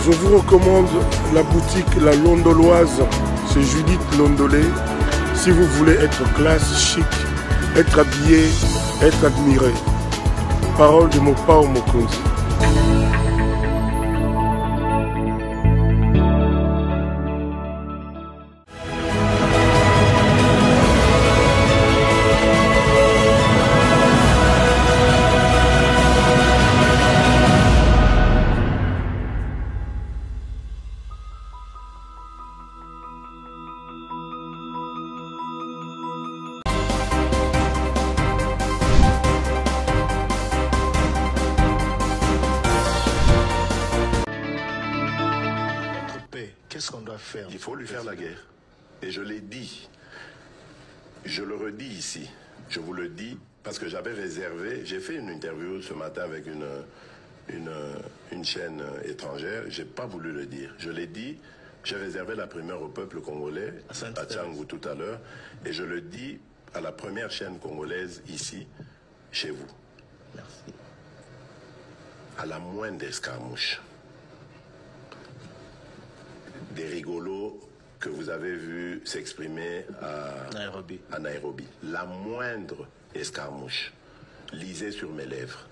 Je vous recommande la boutique La Londoloise, c'est Judith Londolé. Si vous voulez être classe, chic, être habillé, être admiré. Parole de Mopao Mokonzi. Qu'est-ce qu'on doit faire? Il faut lui faire la guerre. Et je l'ai dit, je le redis ici, je vous le dis, parce que j'avais réservé, j'ai fait une interview ce matin avec une chaîne étrangère, j'ai pas voulu le dire. Je l'ai dit, j'ai réservé la primeur au peuple congolais, à Tchangou tout à l'heure, et je le dis à la première chaîne congolaise ici, chez vous. Merci. À la moindre escarmouche, des rigolos que vous avez vus s'exprimer à Nairobi. La moindre escarmouche, lisez sur mes lèvres.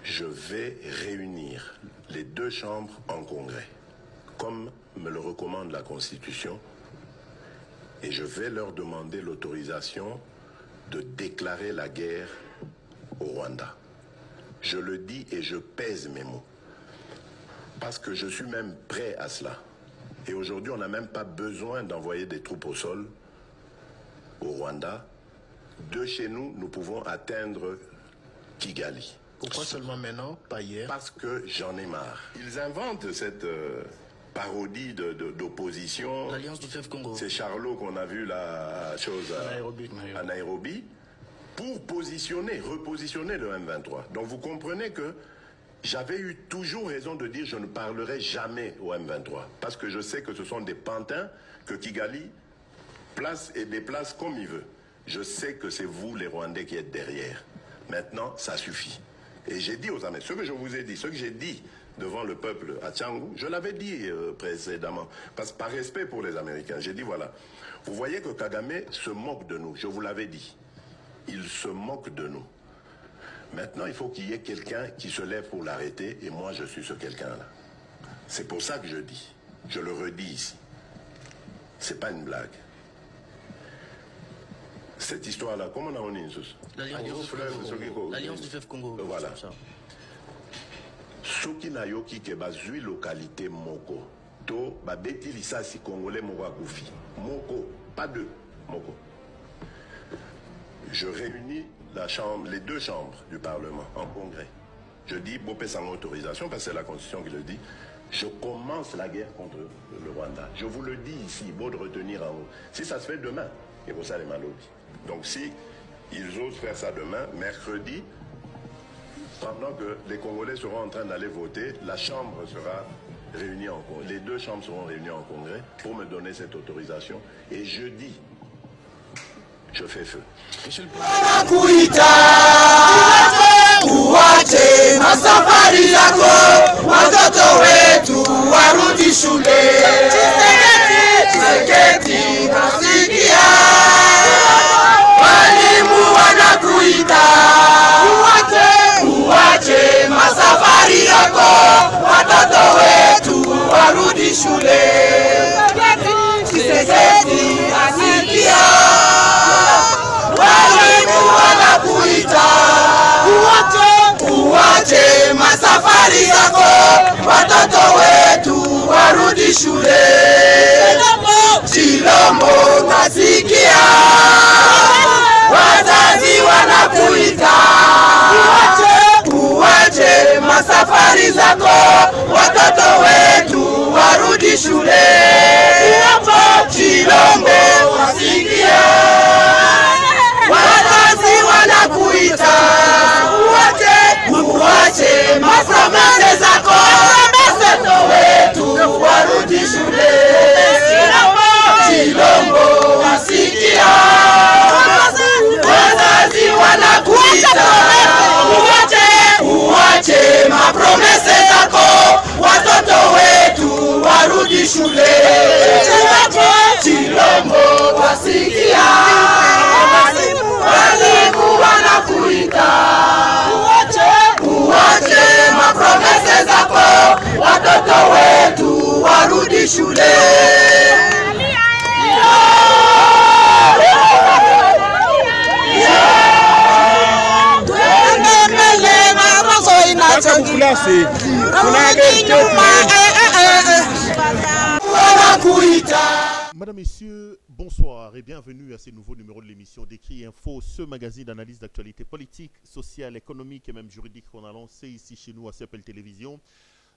Je vais réunir les deux chambres en congrès, comme me le recommande la Constitution, et je vais leur demander l'autorisation de déclarer la guerre au Rwanda. Je le dis et je pèse mes mots. Parce que je suis même prêt à cela. Et aujourd'hui, on n'a même pas besoin d'envoyer des troupes au sol au Rwanda. De chez nous, nous pouvons atteindre Kigali. Pourquoi seulement maintenant, pas hier? Parce que j'en ai marre. Ils inventent cette parodie d'opposition. L'Alliance du Fleuve Congo. C'est Charlot qu'on a vu la chose à Nairobi pour repositionner le M23. Donc vous comprenez que j'avais eu toujours raison de dire je ne parlerai jamais au M23 parce que je sais que ce sont des pantins que Kigali place et déplace comme il veut. Je sais que c'est vous les Rwandais qui êtes derrière. Maintenant, ça suffit. Et j'ai dit aux Américains, ce que je vous ai dit, ce que j'ai dit devant le peuple à Tchangou, je l'avais dit précédemment, parce que par respect pour les Américains, j'ai dit voilà, vous voyez que Kagame se moque de nous, je vous l'avais dit. Il se moque de nous. Maintenant, il faut qu'il y ait quelqu'un qui se lève pour l'arrêter, et moi, je suis ce quelqu'un-là. C'est pour ça que je dis, je le redis ici. C'est pas une blague. Cette histoire-là, comment on a une chose? L'Alliance du Fleuve Congo. Voilà. Soki na yoki ke bazui localité moko, to babeti lisasi congolais moko akufi. Moko, pas deux, moko. Je réunis les deux chambres du Parlement en congrès. Je dis, Bopé sans autorisation, parce que c'est la Constitution qui le dit, je commence la guerre contre le Rwanda. Je vous le dis ici, beau de retenir en haut. Si ça se fait demain, et vous allez mal. Donc si ils osent faire ça demain, mercredi, pendant que les Congolais seront en train d'aller voter, la Chambre sera réunie en congrès. Les deux chambres seront réunies en congrès pour me donner cette autorisation. Et jeudi, je fais feu. Uwache masafari yako, watoto wetu warudi shule. Chiseketi nasikia, walimu wanakuita. Uwache masafari yako, watoto wetu warudi shule. Chiseketi nasikia, walimu wanakuita. Uwache masafari Madame, Messieurs, bonsoir et bienvenue à ce nouveau numéro de l'émission d'Écrit Info, ce magazine d'analyse d'actualité politique, sociale, économique et même juridique qu'on a lancé ici chez nous à CPL Télévision.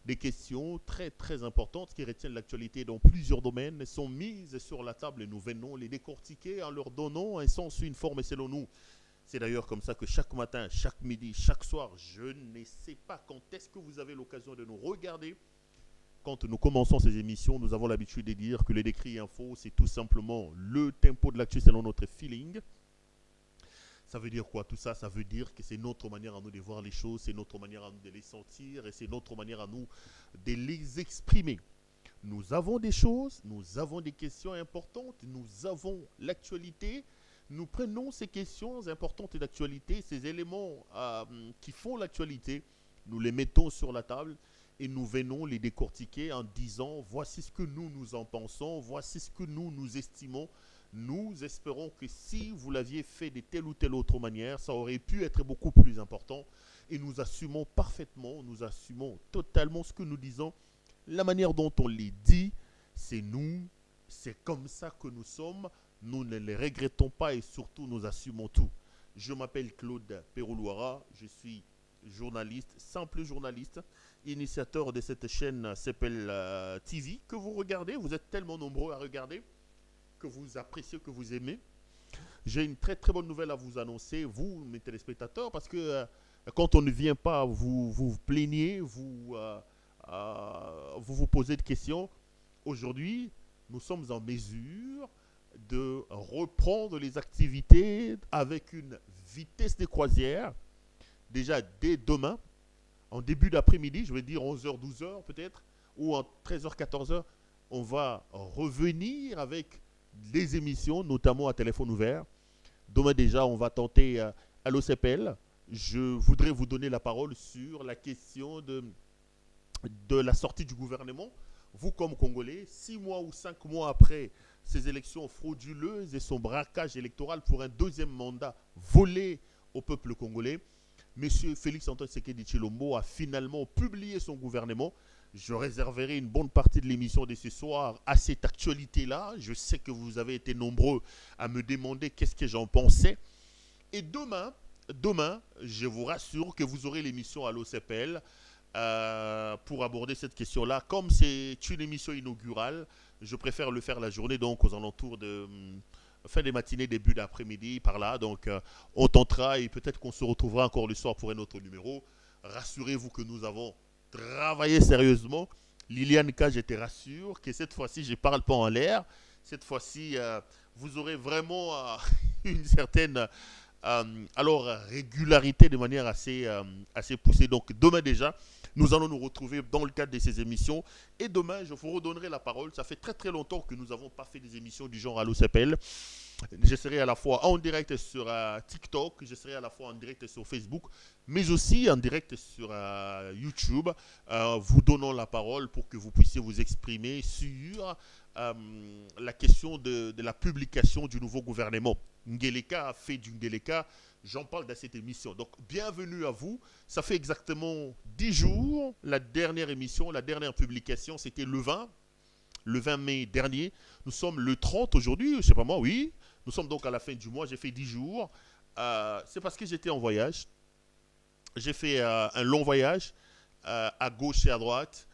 Des questions très très importantes qui retiennent l'actualité dans plusieurs domaines sont mises sur la table et nous venons les décortiquer en leur donnant un sens, une forme et selon nous. C'est d'ailleurs comme ça que chaque matin, chaque midi, chaque soir, je ne sais pas quand est-ce que vous avez l'occasion de nous regarder. Quand nous commençons ces émissions, nous avons l'habitude de dire que le Décrit Info, c'est tout simplement le tempo de l'actu selon notre feeling. Ça veut dire quoi tout ça? Ça veut dire que c'est notre manière à nous de voir les choses, c'est notre manière à nous de les sentir et c'est notre manière à nous de les exprimer. Nous avons des choses, nous avons des questions importantes, nous avons l'actualité. Nous prenons ces questions importantes d'actualité, ces éléments qui font l'actualité, nous les mettons sur la table. Et nous venons les décortiquer en disant voici ce que nous en pensons, voici ce que nous estimons. Nous espérons que si vous l'aviez fait de telle ou telle autre manière, ça aurait pu être beaucoup plus important. Et nous assumons parfaitement, nous assumons totalement ce que nous disons. La manière dont on les dit, c'est nous, c'est comme ça que nous sommes. Nous ne les regrettons pas et surtout nous assumons tout. Je m'appelle Claude Peroulouara, je suis journaliste, simple journaliste, initiateur de cette chaîne CPL TV que vous regardez. Vous êtes tellement nombreux à regarder que vous appréciez, que vous aimez. J'ai une très très bonne nouvelle à vous annoncer, vous mes téléspectateurs, parce que quand on ne vient pas, vous plaignez, vous posez des questions. Aujourd'hui, nous sommes en mesure de reprendre les activités avec une vitesse de croisière. Déjà dès demain, en début d'après-midi, je vais dire 11h, 12h peut-être, ou en 13h, 14h, on va revenir avec des émissions, notamment à téléphone ouvert. Demain déjà, on va tenter à l'OCPL. Je voudrais vous donner la parole sur la question de la sortie du gouvernement. Vous comme Congolais, 6 mois ou 5 mois après ces élections frauduleuses et son braquage électoral pour un deuxième mandat volé au peuple congolais, Monsieur Félix-Antoine Tshisekedi Tshilombo a finalement publié son gouvernement. Je réserverai une bonne partie de l'émission de ce soir à cette actualité-là. Je sais que vous avez été nombreux à me demander qu'est-ce que j'en pensais. Et demain, je vous rassure que vous aurez l'émission à l'OCPL pour aborder cette question-là. Comme c'est une émission inaugurale, je préfère le faire la journée, donc aux alentours de fin des matinées, début d'après-midi, par là. Donc, on tentera et peut-être qu'on se retrouvera encore le soir pour un autre numéro. Rassurez-vous que nous avons travaillé sérieusement. Liliane K, je te rassure que cette fois-ci, je ne parle pas en l'air. Cette fois-ci, vous aurez vraiment une certaine régularité de manière assez poussée. Donc, demain déjà, nous allons nous retrouver dans le cadre de ces émissions. Et demain, je vous redonnerai la parole. Ça fait très très longtemps que nous n'avons pas fait des émissions du genre à l'OCPL. Je serai à la fois en direct sur TikTok, je serai à la fois en direct sur Facebook, mais aussi en direct sur YouTube, vous donnant la parole pour que vous puissiez vous exprimer sur la question de la publication du nouveau gouvernement. Ngeleka a fait du Ngeleka, j'en parle dans cette émission. Donc, bienvenue à vous. Ça fait exactement 10 jours, la dernière émission, la dernière publication, c'était le 20 mai dernier. Nous sommes le 30 aujourd'hui, je ne sais pas moi, oui. Nous sommes donc à la fin du mois, j'ai fait 10 jours. C'est parce que j'étais en voyage. J'ai fait un long voyage à gauche et à droite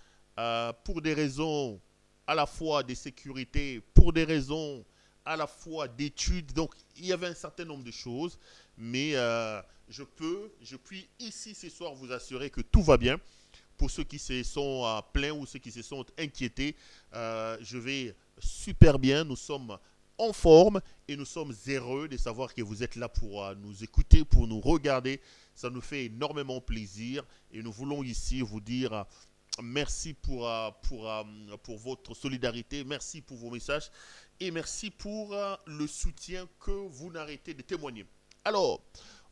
pour des raisons à la fois de sécurité, pour des raisons à la fois d'études. Donc, il y avait un certain nombre de choses. Mais je puis ici ce soir vous assurer que tout va bien. Pour ceux qui se sont plaints ou ceux qui se sont inquiétés, je vais super bien. Nous sommes en forme et nous sommes heureux de savoir que vous êtes là pour nous écouter, pour nous regarder. Ça nous fait énormément plaisir et nous voulons ici vous dire merci pour votre solidarité, merci pour vos messages et merci pour le soutien que vous n'arrêtez de témoigner. Alors,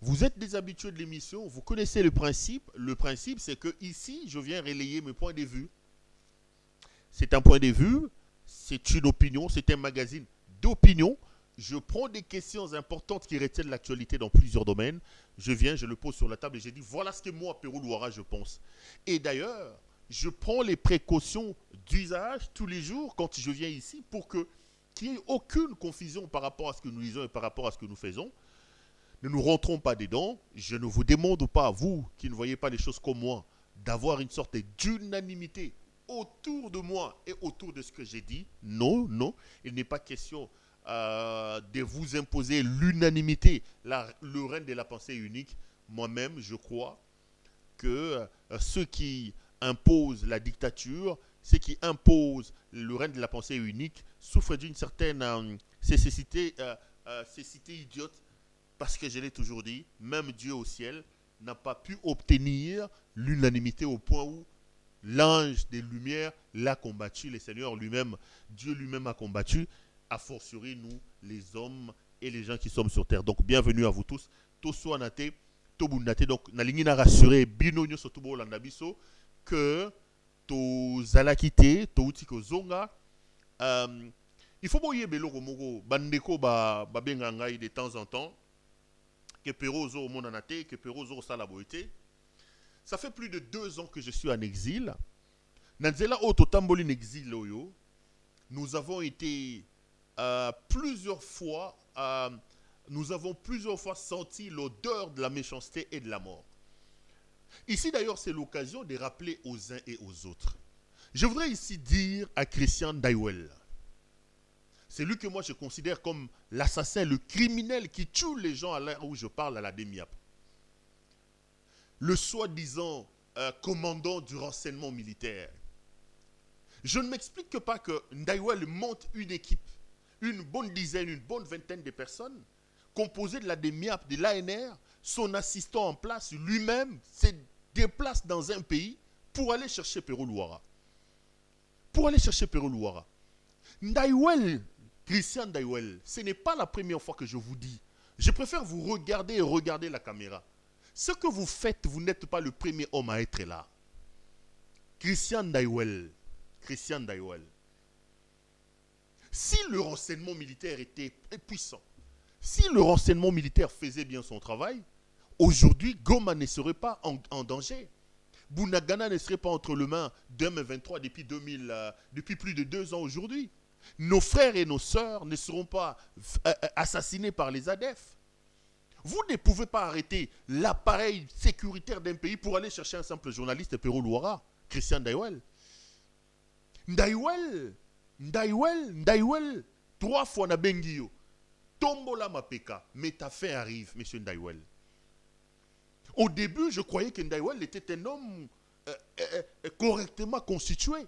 vous êtes des habitués de l'émission, vous connaissez le principe. Le principe, c'est que ici, je viens relayer mes points de vue. C'est un point de vue, c'est une opinion, c'est un magazine d'opinion. je prends des questions importantes qui retiennent l'actualité dans plusieurs domaines. Je viens, je le pose sur la table et j'ai dit, voilà ce que moi, Pérou Louara, je pense. Et d'ailleurs, je prends les précautions d'usage tous les jours quand je viens ici pour qu'il n'y ait aucune confusion par rapport à ce que nous disons et par rapport à ce que nous faisons. Ne nous rentrons pas dedans. Je ne vous demande pas, vous qui ne voyez pas les choses comme moi, d'avoir une sorte d'unanimité autour de moi et autour de ce que j'ai dit. Non, non, il n'est pas question de vous imposer l'unanimité, le règne de la pensée unique. Moi-même, je crois que ceux qui imposent la dictature, ceux qui imposent le règne de la pensée unique, souffrent d'une certaine cécité idiote, parce que je l'ai toujours dit, même Dieu au ciel n'a pas pu obtenir l'unanimité au point où l'ange des Lumières l'a combattu, le Seigneur lui-même, Dieu lui-même a combattu, a fortiori nous, les hommes et les gens qui sommes sur terre. Donc, bienvenue à vous tous. Toso anate, tobunate. Donc, nalingi na rassurer binonyo sotubo landabiso que to zalakite, to utiko zonga. Il faut boyer belo gomogo bandeko ba benga ngai de temps en temps que Perozo monanate, que Perozo salaboite. Ça fait plus de 2 ans que je suis en exil. Nanzela Oto Tambolin exil oyo. Nous avons été plusieurs fois senti l'odeur de la méchanceté et de la mort. Ici d'ailleurs c'est l'occasion de rappeler aux uns et aux autres. Je voudrais ici dire à Christian Ndaiwel, c'est lui que moi je considère comme l'assassin, le criminel qui tue les gens à l'heure où je parle à la DEMIAP. Le soi-disant commandant du renseignement militaire. Je ne m'explique pas que Ndaiwel monte une équipe, une bonne dizaine, une bonne vingtaine de personnes, composées de la DEMIAP, de l'ANR, son assistant en place, lui-même, se déplace dans un pays pour aller chercher Pérou Louara. Pour aller chercher Pérou Louara. Ndaiwel, Christian Ndaiwel, ce n'est pas la première fois que je vous dis. Je préfère vous regarder et regarder la caméra. Ce que vous faites, vous n'êtes pas le premier homme à être là. Christian Ndaiwel. Christian Ndaiwel. Si le renseignement militaire était puissant, si le renseignement militaire faisait bien son travail, aujourd'hui, Goma ne serait pas en danger. Bunagana ne serait pas entre les mains d'un M23 depuis plus de 2 ans aujourd'hui. Nos frères et nos sœurs ne seront pas assassinés par les ADF. Vous ne pouvez pas arrêter l'appareil sécuritaire d'un pays pour aller chercher un simple journaliste, Pérou Louara, Christian Ndaiwel. Ndaiwel, 3 fois na Bengio. Tombola Mapeka, mais ta fin arrive, monsieur Ndaiwel. Au début, je croyais que Ndaiwel était un homme correctement constitué.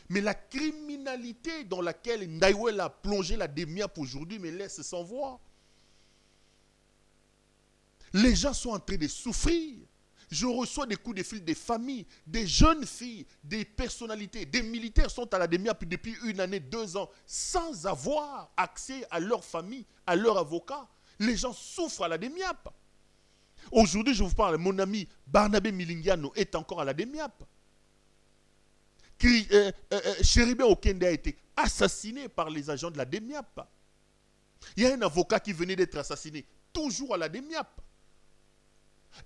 Mais la criminalité dans laquelle Ndaiwel a plongé la DEMIAP aujourd'hui me laisse sans voix. Les gens sont en train de souffrir. Je reçois des coups de fil des familles, des jeunes filles, des personnalités, des militaires sont à la DEMIAP depuis 1 année, 2 ans, sans avoir accès à leur famille, à leur avocat. Les gens souffrent à la DEMIAP. Aujourd'hui, je vous parle, mon ami Barnabé Milingiano est encore à la DEMIAP. Chéribé Okende a été assassiné par les agents de la DEMIAP. Il y a un avocat qui venait d'être assassiné, toujours à la DEMIAP.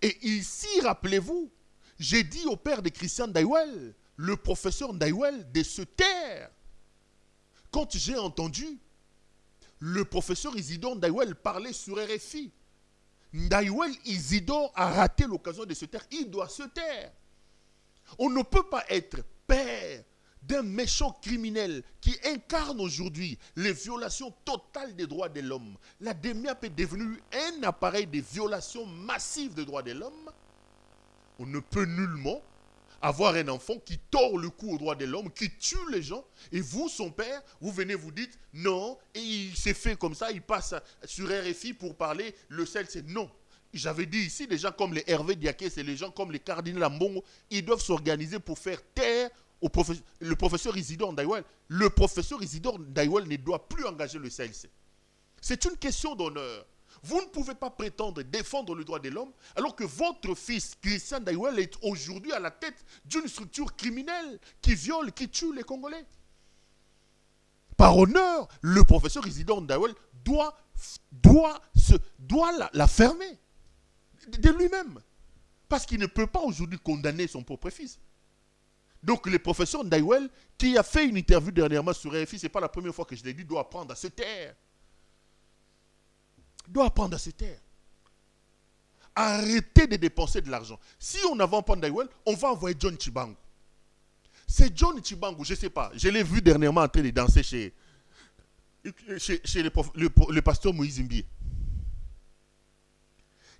Et ici, rappelez-vous, j'ai dit au père de Christian Ndaiwel, le professeur Ndaiwel, de se taire. Quand j'ai entendu le professeur Isidore Ndaiwel parler sur RFI, Ndaiwel Isidore a raté l'occasion de se taire. Il doit se taire. On ne peut pas être père d'un méchant criminel qui incarne aujourd'hui les violations totales des droits de l'homme. La DEMIAP est devenue un appareil de violation massive des droits de l'homme. On ne peut nullement avoir un enfant qui tord le cou aux droits de l'homme, qui tue les gens, et vous, son père, vous venez vous dites non, et il s'est fait comme ça, il passe sur RFI pour parler, le sel c'est non. J'avais dit ici, des gens comme les Hervé Diaké, c'est les gens comme les cardinaux Mbongo, ils doivent s'organiser pour faire taire le professeur Isidore Ndaiwel. Le professeur Isidore Ndaiwel ne doit plus engager le CLC. C'est une question d'honneur. Vous ne pouvez pas prétendre défendre le droit de l'homme alors que votre fils, Christian Ndaiwel, est aujourd'hui à la tête d'une structure criminelle qui viole, qui tue les Congolais. par honneur, le professeur Isidore Ndaouel doit la fermer de lui-même. Parce qu'il ne peut pas aujourd'hui condamner son propre fils. Donc le professeur Ndaouel, qui a fait une interview dernièrement sur RFI, ce n'est pas la première fois que je l'ai dit, doit apprendre à se taire. Doit apprendre à se taire. Arrêtez de dépenser de l'argent. Si on n'avance pas Ndaouel, on va envoyer John Tchibangu. C'est John Tchibangu, je ne sais pas. Je l'ai vu dernièrement en train de danser chez le pasteur Moïse Mbié.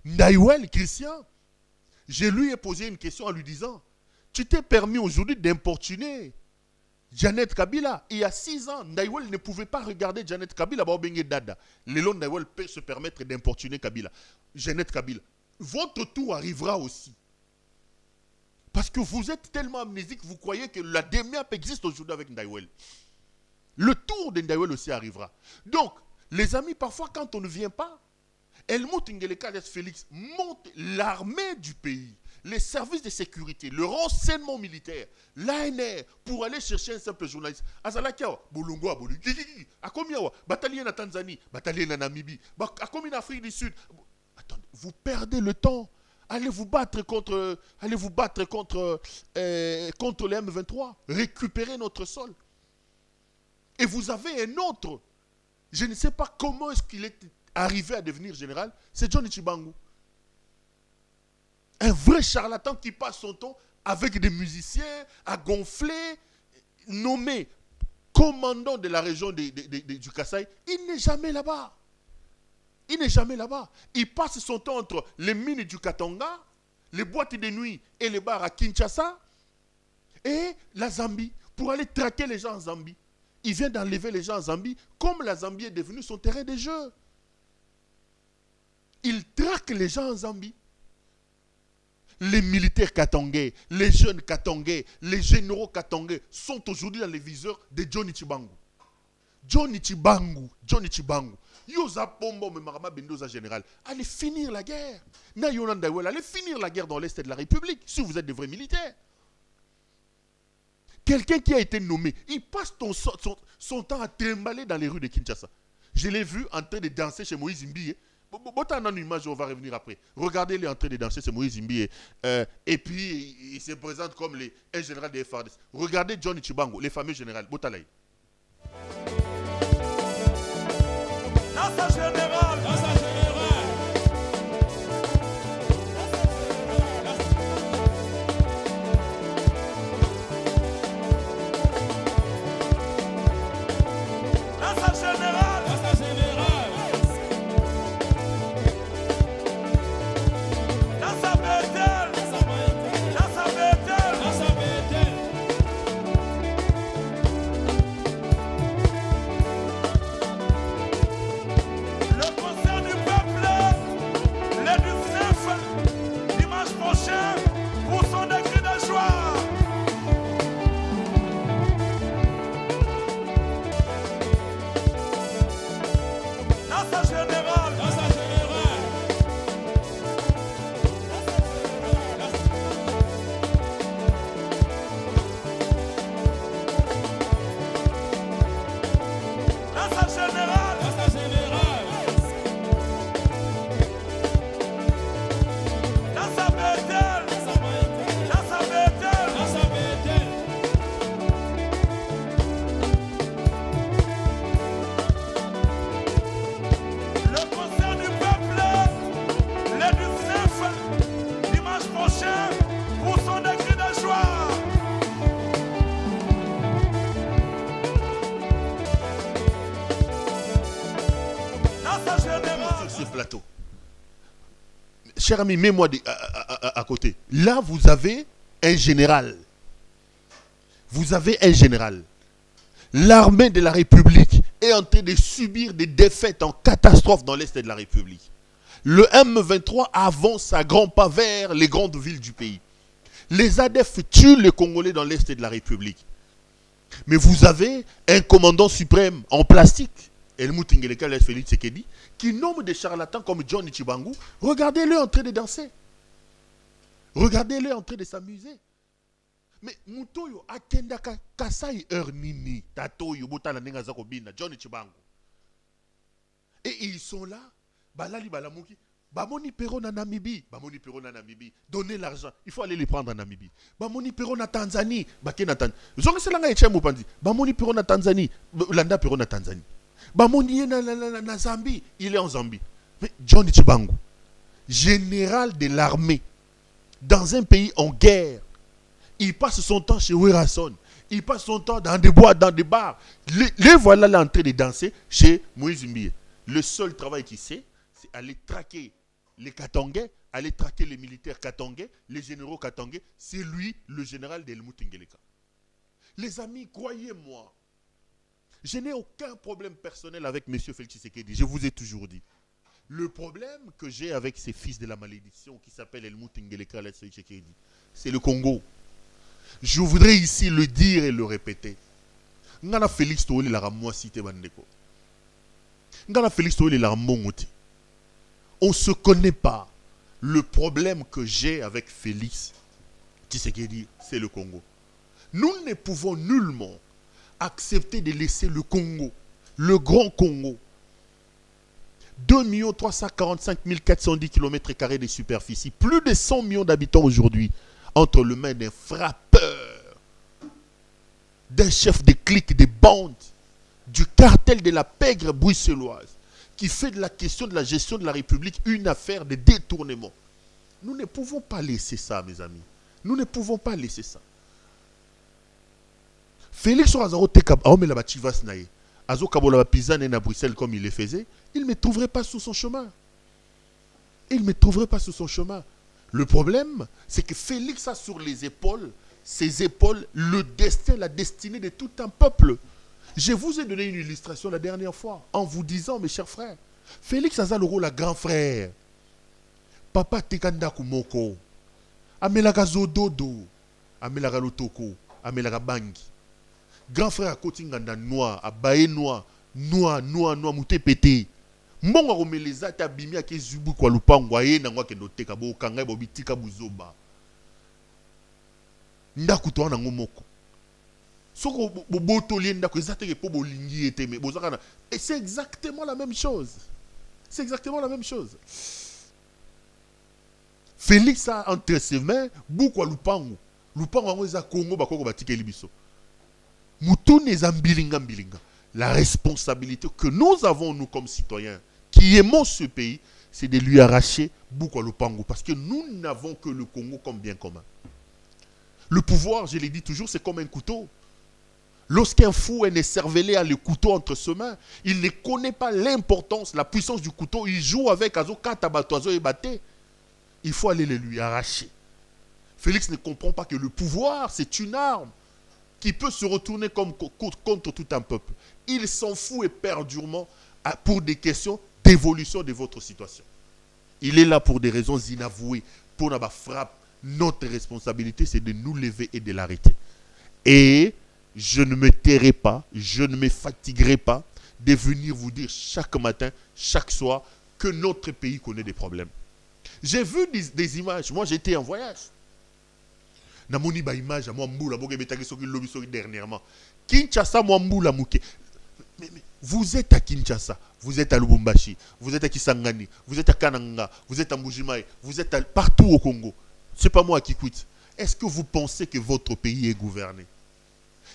Ndaouel, Christian, je lui ai posé une question en lui disant, tu t'es permis aujourd'hui d'importuner Janet Kabila. Il y a 6 ans, Ndaouel ne pouvait pas regarder Janet Kabila. Le long Ndaouel peut se permettre d'importuner Kabila. Janet Kabila. Votre tour arrivera aussi. Parce que vous êtes tellement amnésique, vous croyez que la DEMIAP existe aujourd'hui avec Ndaouel. Le tour de Ndaouel aussi arrivera. Donc, les amis, parfois quand on ne vient pas, Helmut Ngeleka Félix monte l'armée du pays, les services de sécurité, le renseignement militaire, l'ANR, pour aller chercher un simple journaliste. Azalakia, Bolongo, Akomia, bataillon en Tanzanie, bataillon en Namibie, Akomia en Afrique du Sud. Attendez, vous perdez le temps. Allez vous battre contre les M23. Récupérez notre sol. Et vous avez un autre. Je ne sais pas comment est-ce qu'il est arrivé à devenir général. C'est John Tchibangu. Un vrai charlatan qui passe son temps avec des musiciens à gonfler, nommé commandant de la région du Kasaï. Il n'est jamais là-bas. Il n'est jamais là-bas. Il passe son temps entre les mines du Katanga, les boîtes de nuit et les bars à Kinshasa et la Zambie pour aller traquer les gens en Zambie. Il vient d'enlever les gens en Zambie comme la Zambie est devenue son terrain de jeu. Il traque les gens en Zambie. Les militaires katangais, les jeunes katangais, les généraux katangais sont aujourd'hui dans les viseurs de Johnny Tchibangu. Johnny Tchibangu. Yosa Pombo me marama bendoza général. Allez finir la guerre. Allez finir la guerre dans l'Est de la République, si vous êtes des vrais militaires. Quelqu'un qui a été nommé, il passe son temps à trimballer dans les rues de Kinshasa. Je l'ai vu en train de danser chez Moïse Mbié. Une image, on va revenir après. Regardez-les en train de danser chez Moïse Mbié. Et puis, il se présente comme un général des FARDC. Regardez Johnny Tchibangu, le fameux général. Botalay. Nasa général, Nasa général. Nasa général, Nasa général. Nasa Betel, Nasa Betel, Nasa Betel. Cher ami, mets-moi à côté. Là, vous avez un général. Vous avez un général. L'armée de la République est en train de subir des défaites en catastrophe dans l'Est de la République. Le M23 avance à grands pas vers les grandes villes du pays. Les ADF tuent les Congolais dans l'Est de la République. Mais vous avez un commandant suprême en plastique, Helmut Ngeleka Félix Tshisekedi, qui nomme des charlatans comme John Tchibangu. Regardez-le en train de danser. Regardez-le en train de s'amuser. Mais mutoyo akenda kasai nini tatoyo botala nenga za kobina Johnny Chibangu. Et ils sont là, balali balamuki, bamoni Perron na Namibie, bamoni Perron na Namibie, donnez l'argent, il faut aller les prendre en Namibie. Bamoni Perron na Tanzanie, bakena Tanzanie. Zonga selanga eche mupandi, bamoni Perron na Tanzanie, landa Perron na Tanzanie. Bamoni na Zambie, il est en Zambie. Mais Johnny Chibangu, général de l'armée, dans un pays en guerre, il passe son temps chez Werason. Il passe son temps dans des boîtes, dans des bars. Les voilà là en train de danser chez Moïse Mbie. Le seul travail qu'il sait, c'est aller traquer les Katangais, aller traquer les militaires katangais, les généraux katangais. C'est lui, le général d'Helmut Ngeleka. Les amis, croyez-moi, je n'ai aucun problème personnel avec M. Félix Tshisekedi. Je vous ai toujours dit. Le problème que j'ai avec ces fils de la malédiction qui s'appellent Helmut Ngeleka et Tshisekedi, c'est le Congo. Je voudrais ici le dire et le répéter. Ngana Félix Tooli la ramwa cité bandeko. Ngana Félix Tooli la ramongoti. On ne se connaît pas. Le problème que j'ai avec Félix Tshisekedi, c'est le Congo. Nous ne pouvons nullement accepter de laisser le Congo, le grand Congo, 2 345 410 km² de superficie, plus de 100 millions d'habitants aujourd'hui, entre les mains d'un frappeur, d'un chef de clique, des bandes, du cartel de la pègre bruxelloise, qui fait de la question de la gestion de la République une affaire de détournement. Nous ne pouvons pas laisser ça, mes amis. Nous ne pouvons pas laisser ça. Félix Orazaro Tekab, Azo Kabola Pizane à Bruxelles comme il le faisait, il ne me trouverait pas sous son chemin. Il ne me trouverait pas sous son chemin. Le problème, c'est que Félix a sur les épaules, ses épaules, le destin, la destinée de tout un peuple. Je vous ai donné une illustration la dernière fois, en vous disant, mes chers frères, Félix a le rôle à grand frère. Papa Tekanda Kumoko, Amelaga Zododo, Amelaga Lotoko, Amelaga Bangi. Grand frère à Kotinganda noir, à Baé noir, mouté pété. Mbonga romeleza ta bimia ke zubu kwa lupango aye na ngwa ke noteka bo kanga bo bitika buzoba. Ndaku to na ngomoko. Soko bo botoli ndako ezate ke po bolingi ete me bozaka. Et c'est exactement la même chose. C'est exactement la même chose. Félix a entre ses mains beaucoup à lupango. Lupango ngo za Congo bakoko batike libiso. Mutune za mbilinga mbilinga. La responsabilité que nous avons, nous, comme citoyens, qui aimons ce pays, c'est de lui arracher beaucoup le Pango. Parce que nous n'avons que le Congo comme bien commun. Le pouvoir, je l'ai dit toujours, c'est comme un couteau. Lorsqu'un fou est cervelé à le couteau entre ses mains, il ne connaît pas l'importance, la puissance du couteau. Il joue avec Azo Katabatoazo et Baté. Il faut aller le lui arracher. Félix ne comprend pas que le pouvoir, c'est une arme qui peut se retourner contre tout un peuple. Il s'en fout éperdument pour des questions d'évolution de votre situation. Il est là pour des raisons inavouées. Pour la frappe, notre responsabilité, c'est de nous lever et de l'arrêter. Et je ne me tairai pas, je ne me fatiguerai pas de venir vous dire chaque matin, chaque soir, que notre pays connaît des problèmes. J'ai vu des images. Moi, j'étais en voyage. Namoni ba image à moi mboula boke betaki soki lobi soki dernièrement. Kinshasa moi mboula mouké. Mais vous êtes à Kinshasa, vous êtes à Lubumbashi, vous êtes à Kisangani, vous êtes à Kananga, vous êtes à Mbujimaï, vous êtes partout au Congo. C'est pas moi qui quitte. Est-ce que vous pensez que votre pays est gouverné?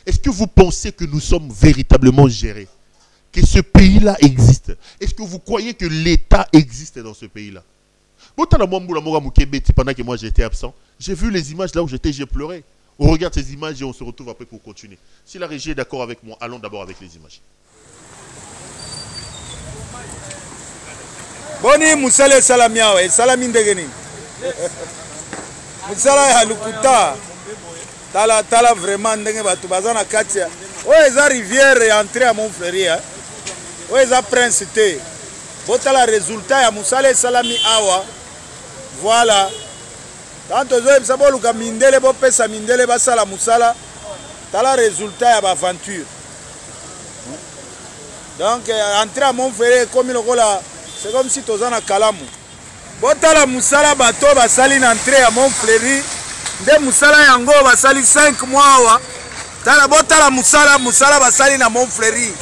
Est-ce que vous pensez que nous sommes véritablement gérés? Que ce pays-là existe? Est-ce que vous croyez que l'État existe dans ce pays-là? Pendant que moi j'étais absent, j'ai vu les images là où j'étais, j'ai pleuré. On regarde ces images et on se retrouve après pour continuer. Si la régie est d'accord avec moi, allons d'abord avec les images. Boni musale salamiawe, salami ndegeni. Musala ya lukuta. Tala vraiment ndenge batu bazana katia. Oye za rivière ya entrée à Montfleury. Oye za prince te. Botala résultat ya musale salami awa. Voilà. Tanto zo ebisa boluka mindele bo pesa mindele basala musala. Tala résultat ya ba aventure. Donc entrer à Montfleury comme lokola c'est comme si tozana kalamu. Botala musala bato basali na entrée à Montfleury nde musala yango basali 5 mois awa tala botala musala basali na Montfleury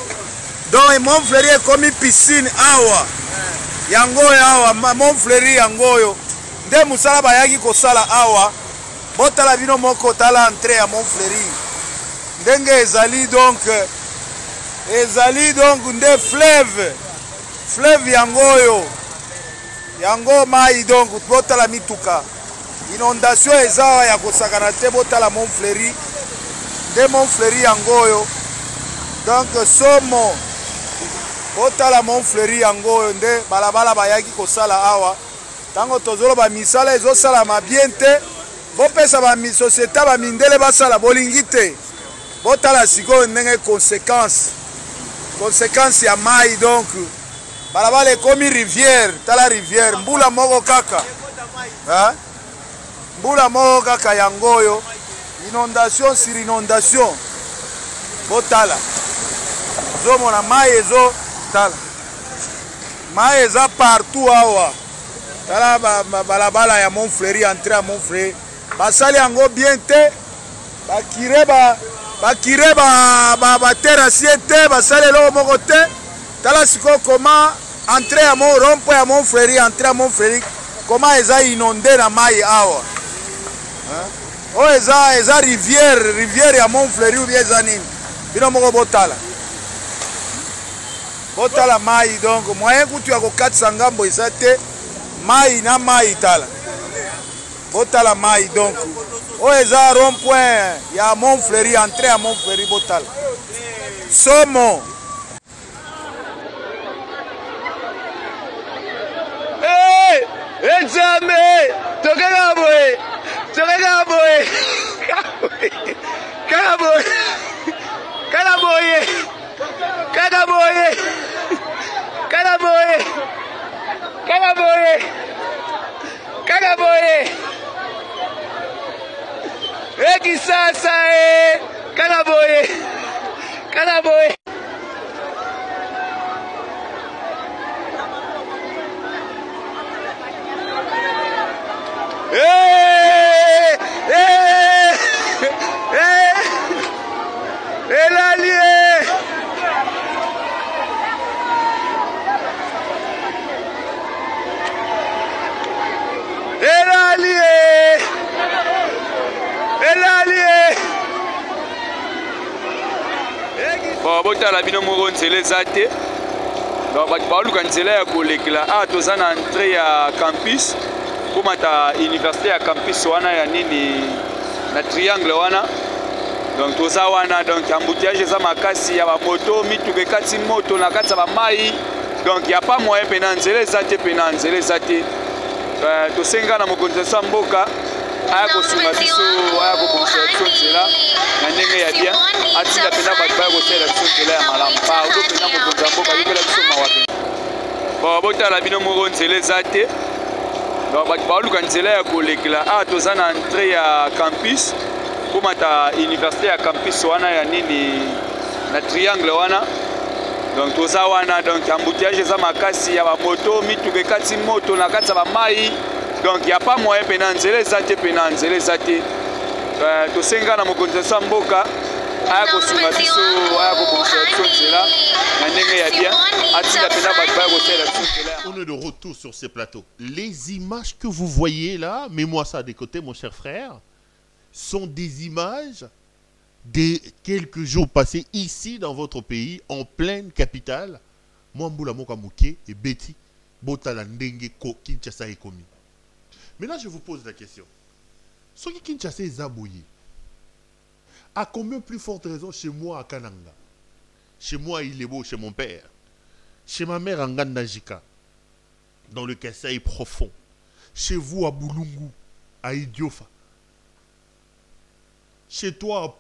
donc Montfleury ekomi piscine awa yango awa Montfleury yango nde musala bayaki kosala awa botala bino moko tala entrée ya Montfleury ndenge ezali donc nde fleuve yango mai donc botala mituka inondation eza ya kosakana te botala Montfleury nde Montfleury yango donc somo botala Montfleury yango nde balabala bayaki kosala awa tango tozoloba misala ezosalama bien te bopesa société bamindele basala bolingi te botala sikoyo ndenge conséquence ya mai donc balabala ekomi rivière tala rivière mbula moko kaka yango inondation sur inondation botala zomona mai tala mai eza partout awa tala balabala ya Montfleury entrée ya Montfleury basali yango bien te bakire baterrassier te basali eloko moko te tala sikoyo koma entrée ya rond-point ya Montfleury entrée ya Montfleury koma eza inondé na mai awa oyo eza rivière ya Montfleury ou bien eza nini bino moko botala mai donc moyen kutu ya kokatisa ngambo eza te mai na mai tala botala mai donc oyo eza rond-point ya Montfleury entrée ya Montfleury botala somo Nzambe tokeka boye ekisasa kana boye botala bino moko nzela eza te donc bato baoluka nzela ya kolekela awa toza na entrée ya campus komata université ya campus wana ya nini na triangle wana donc toza wana donc embouteillage eza makasi ya bamoto mituka ekati moto na kati ya bamai donc ya pa moyen mpena nzela eza te tosenga na mokonzi ya mboka aya kosunga biso aya kobongisa biso nzela na ndenge ya bien atinda mpena bato baya kosalela biso nzela ya malamu ozo mpena mokonzi ya mboka yokela biso mawa mpena botala bino moko nzela eza te donc bato baoluka nzela ya kolekela awa toza na entrée ya campus komata université ya campus wana ya nini na triangle wana donc toza wana donc embouteillage eza makasi ya bamoto mituka ekati moto na kati ya bamai donc ya pa moyen mpena nzela eza te tosenga na mokonzi ya mboka aya kosunga biso aya kobongisa biso nzela na ndenge ya bien atinda mpena bato baya kosalela biso nzela. On est de retour sur ces plateaux. Les images que vous voyez là, mets-moi ça de côté mon cher frère, sont des images de quelques jours passés ici dans votre pays, en pleine capitale. Mwambula Mokamuke et Betty Botala Ndenge Ko Kinshasa Ekomi. Maintenant, je vous pose la question. Ce qui Kinshasa est zabouillé, à combien plus forte raison chez moi à Kananga, chez moi à Ilebo, chez mon père, chez ma mère en Gandajika, dans le Kasaï profond, chez vous à Boulungu, à Idiofa, chez toi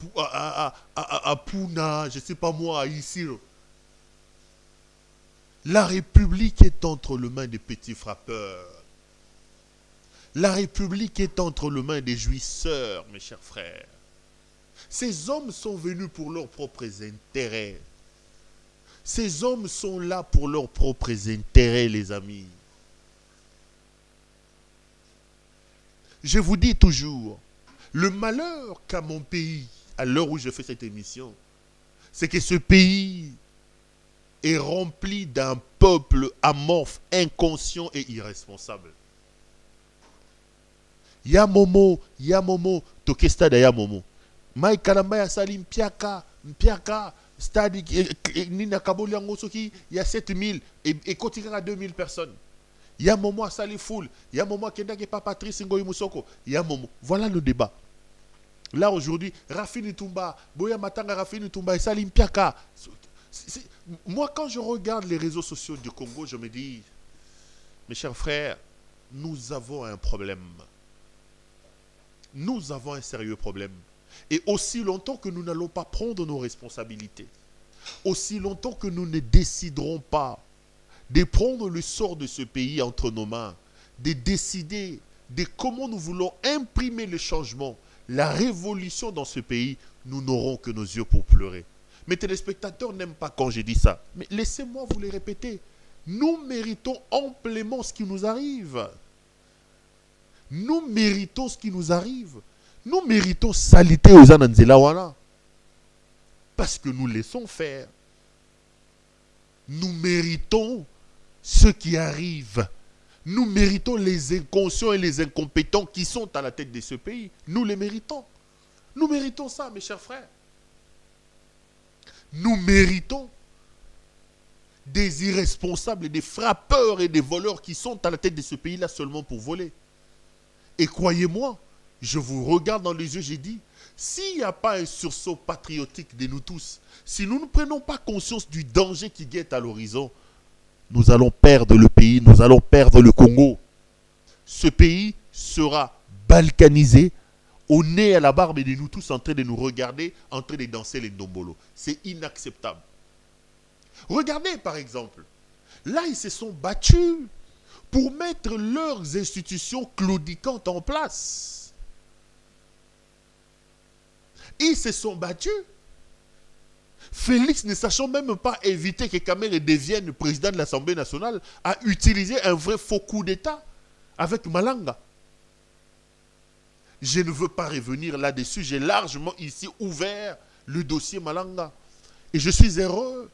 à Puna, je ne sais pas moi, à Isiro. La République est entre les mains des petits frappeurs. La République est entre les mains des jouisseurs, mes chers frères. Ces hommes sont venus pour leurs propres intérêts. Ces hommes sont là pour leurs propres intérêts, les amis. Je vous dis toujours, Le malheur qu'a mon pays, à l'heure où je fais cette émission, c'est que ce pays est rempli d'un peuple amorphe, inconscient et irresponsable. Ya momo, tokesta da ya momo. Mai kalamba ya salim mpiaka, stade nina kaboli yango soki, il y a 7000 et kotika à 2000 personnes. Ya momo a sali foule, ya momo a kenda ke pa Patrice Ngoyi Musoko, ya momo. Voilà le débat. Là aujourd'hui, Rafini Tumba, Boya Matanga Rafini Tumba et Salim Piaka. Moi, quand je regarde les réseaux sociaux du Congo, je me dis, mes chers frères, nous avons un problème. Nous avons un sérieux problème. Et aussi longtemps que nous n'allons pas prendre nos responsabilités, aussi longtemps que nous ne déciderons pas de prendre le sort de ce pays entre nos mains, de décider de comment nous voulons imprimer le changement, la révolution dans ce pays, nous n'aurons que nos yeux pour pleurer. Mes téléspectateurs n'aiment pas quand je dis ça. Mais laissez-moi vous les répéter. Nous méritons amplement ce qui nous arrive. Nous méritons ce qui nous arrive. Nous méritons salité aux Ananzelawana. Parce que nous laissons faire. Nous méritons ce qui arrive. Nous méritons les inconscients et les incompétents qui sont à la tête de ce pays. Nous les méritons. Nous méritons ça, mes chers frères. Nous méritons des irresponsables, des frappeurs et des voleurs qui sont à la tête de ce pays-là seulement pour voler. Et croyez-moi, je vous regarde dans les yeux, j'ai dit, s'il n'y a pas un sursaut patriotique de nous tous, si nous ne prenons pas conscience du danger qui guette à l'horizon, nous allons perdre le pays, nous allons perdre le Congo. Ce pays sera balkanisé, au nez et à la barbe de nous tous en train de nous regarder, en train de danser les ndombolo. C'est inacceptable. Regardez par exemple, là ils se sont battus pour mettre leurs institutions claudicantes en place. Ils se sont battus. Félix, ne sachant même pas éviter que Kamere devienne président de l'Assemblée nationale, a utilisé un vrai faux coup d'État avec Malanga. Je ne veux pas revenir là-dessus. J'ai largement ici ouvert le dossier Malanga. Et je suis heureux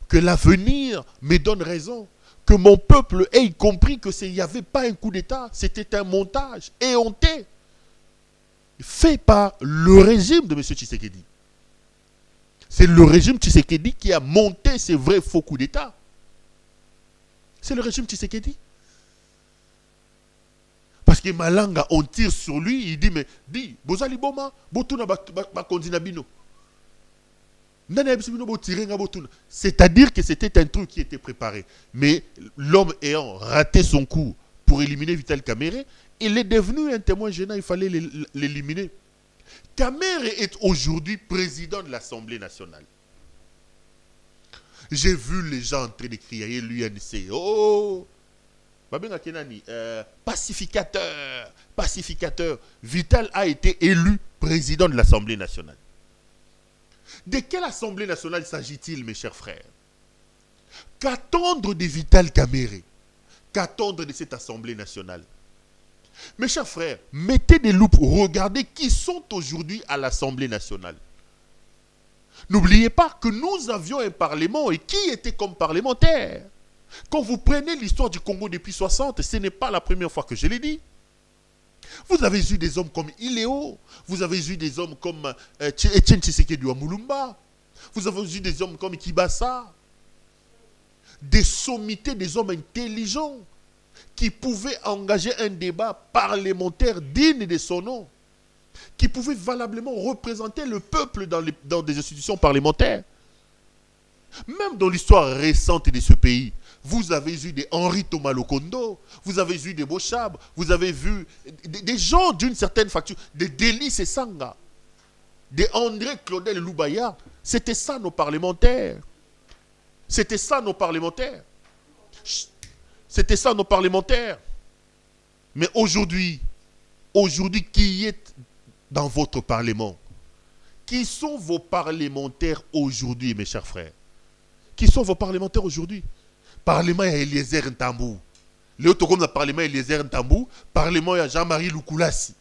que l'avenir me donne raison. Que mon peuple ait compris que il n'y avait pas un coup d'État. C'était un montage éhonté. Fait par le régime de M. Tshisekedi. C'est le régime Tshisekedi qui a monté ces vrais faux coups d'État. C'est le régime Tshisekedi. Parce que Malanga, on tire sur lui, il dit, mais, dis, Bozali Boma, Botuna Bakondinabino. C'est-à-dire que c'était un truc qui était préparé. Mais l'homme ayant raté son coup pour éliminer Vital Kamerhe, il est devenu un témoin gênant, il fallait l'éliminer. Kamerhe est aujourd'hui président de l'Assemblée nationale. J'ai vu les gens en train de crier l'UNC. Oh, pacificateur, pacificateur. Vital a été élu président de l'Assemblée nationale. De quelle Assemblée nationale s'agit-il, mes chers frères? Qu'attendre de Vital Kamerhe? Qu'attendre de cette Assemblée nationale? Mes chers frères, mettez des loupes, regardez qui sont aujourd'hui à l'Assemblée nationale. N'oubliez pas que nous avions un parlement et qui était comme parlementaire. Quand vous prenez l'histoire du Congo depuis 60, ce n'est pas la première fois que je l'ai dit. Vous avez eu des hommes comme Iléo, vous avez eu des hommes comme Etienne Tshisekedi wa Mulumba, vous avez eu des hommes comme Kibasa, des sommités, des hommes intelligents qui pouvaient engager un débat parlementaire digne de son nom, qui pouvaient valablement représenter le peuple dans des institutions parlementaires. Même dans l'histoire récente de ce pays, vous avez eu des Henri Thomas Lokondo, vous avez eu des Bochab, vous avez vu des gens d'une certaine facture, des Délices et Sanga, des André Claudel Loubaya. C'était ça nos parlementaires. C'était ça nos parlementaires. C'était ça nos parlementaires. Mais aujourd'hui, qui est dans votre parlement? Qui sont vos parlementaires aujourd'hui, mes chers frères? Qui sont vos parlementaires aujourd'hui? Parlement à Eliezer Ntambou. Le Parlement Eliezer Ntambou, Parlement à Jean-Marie Lukulasi.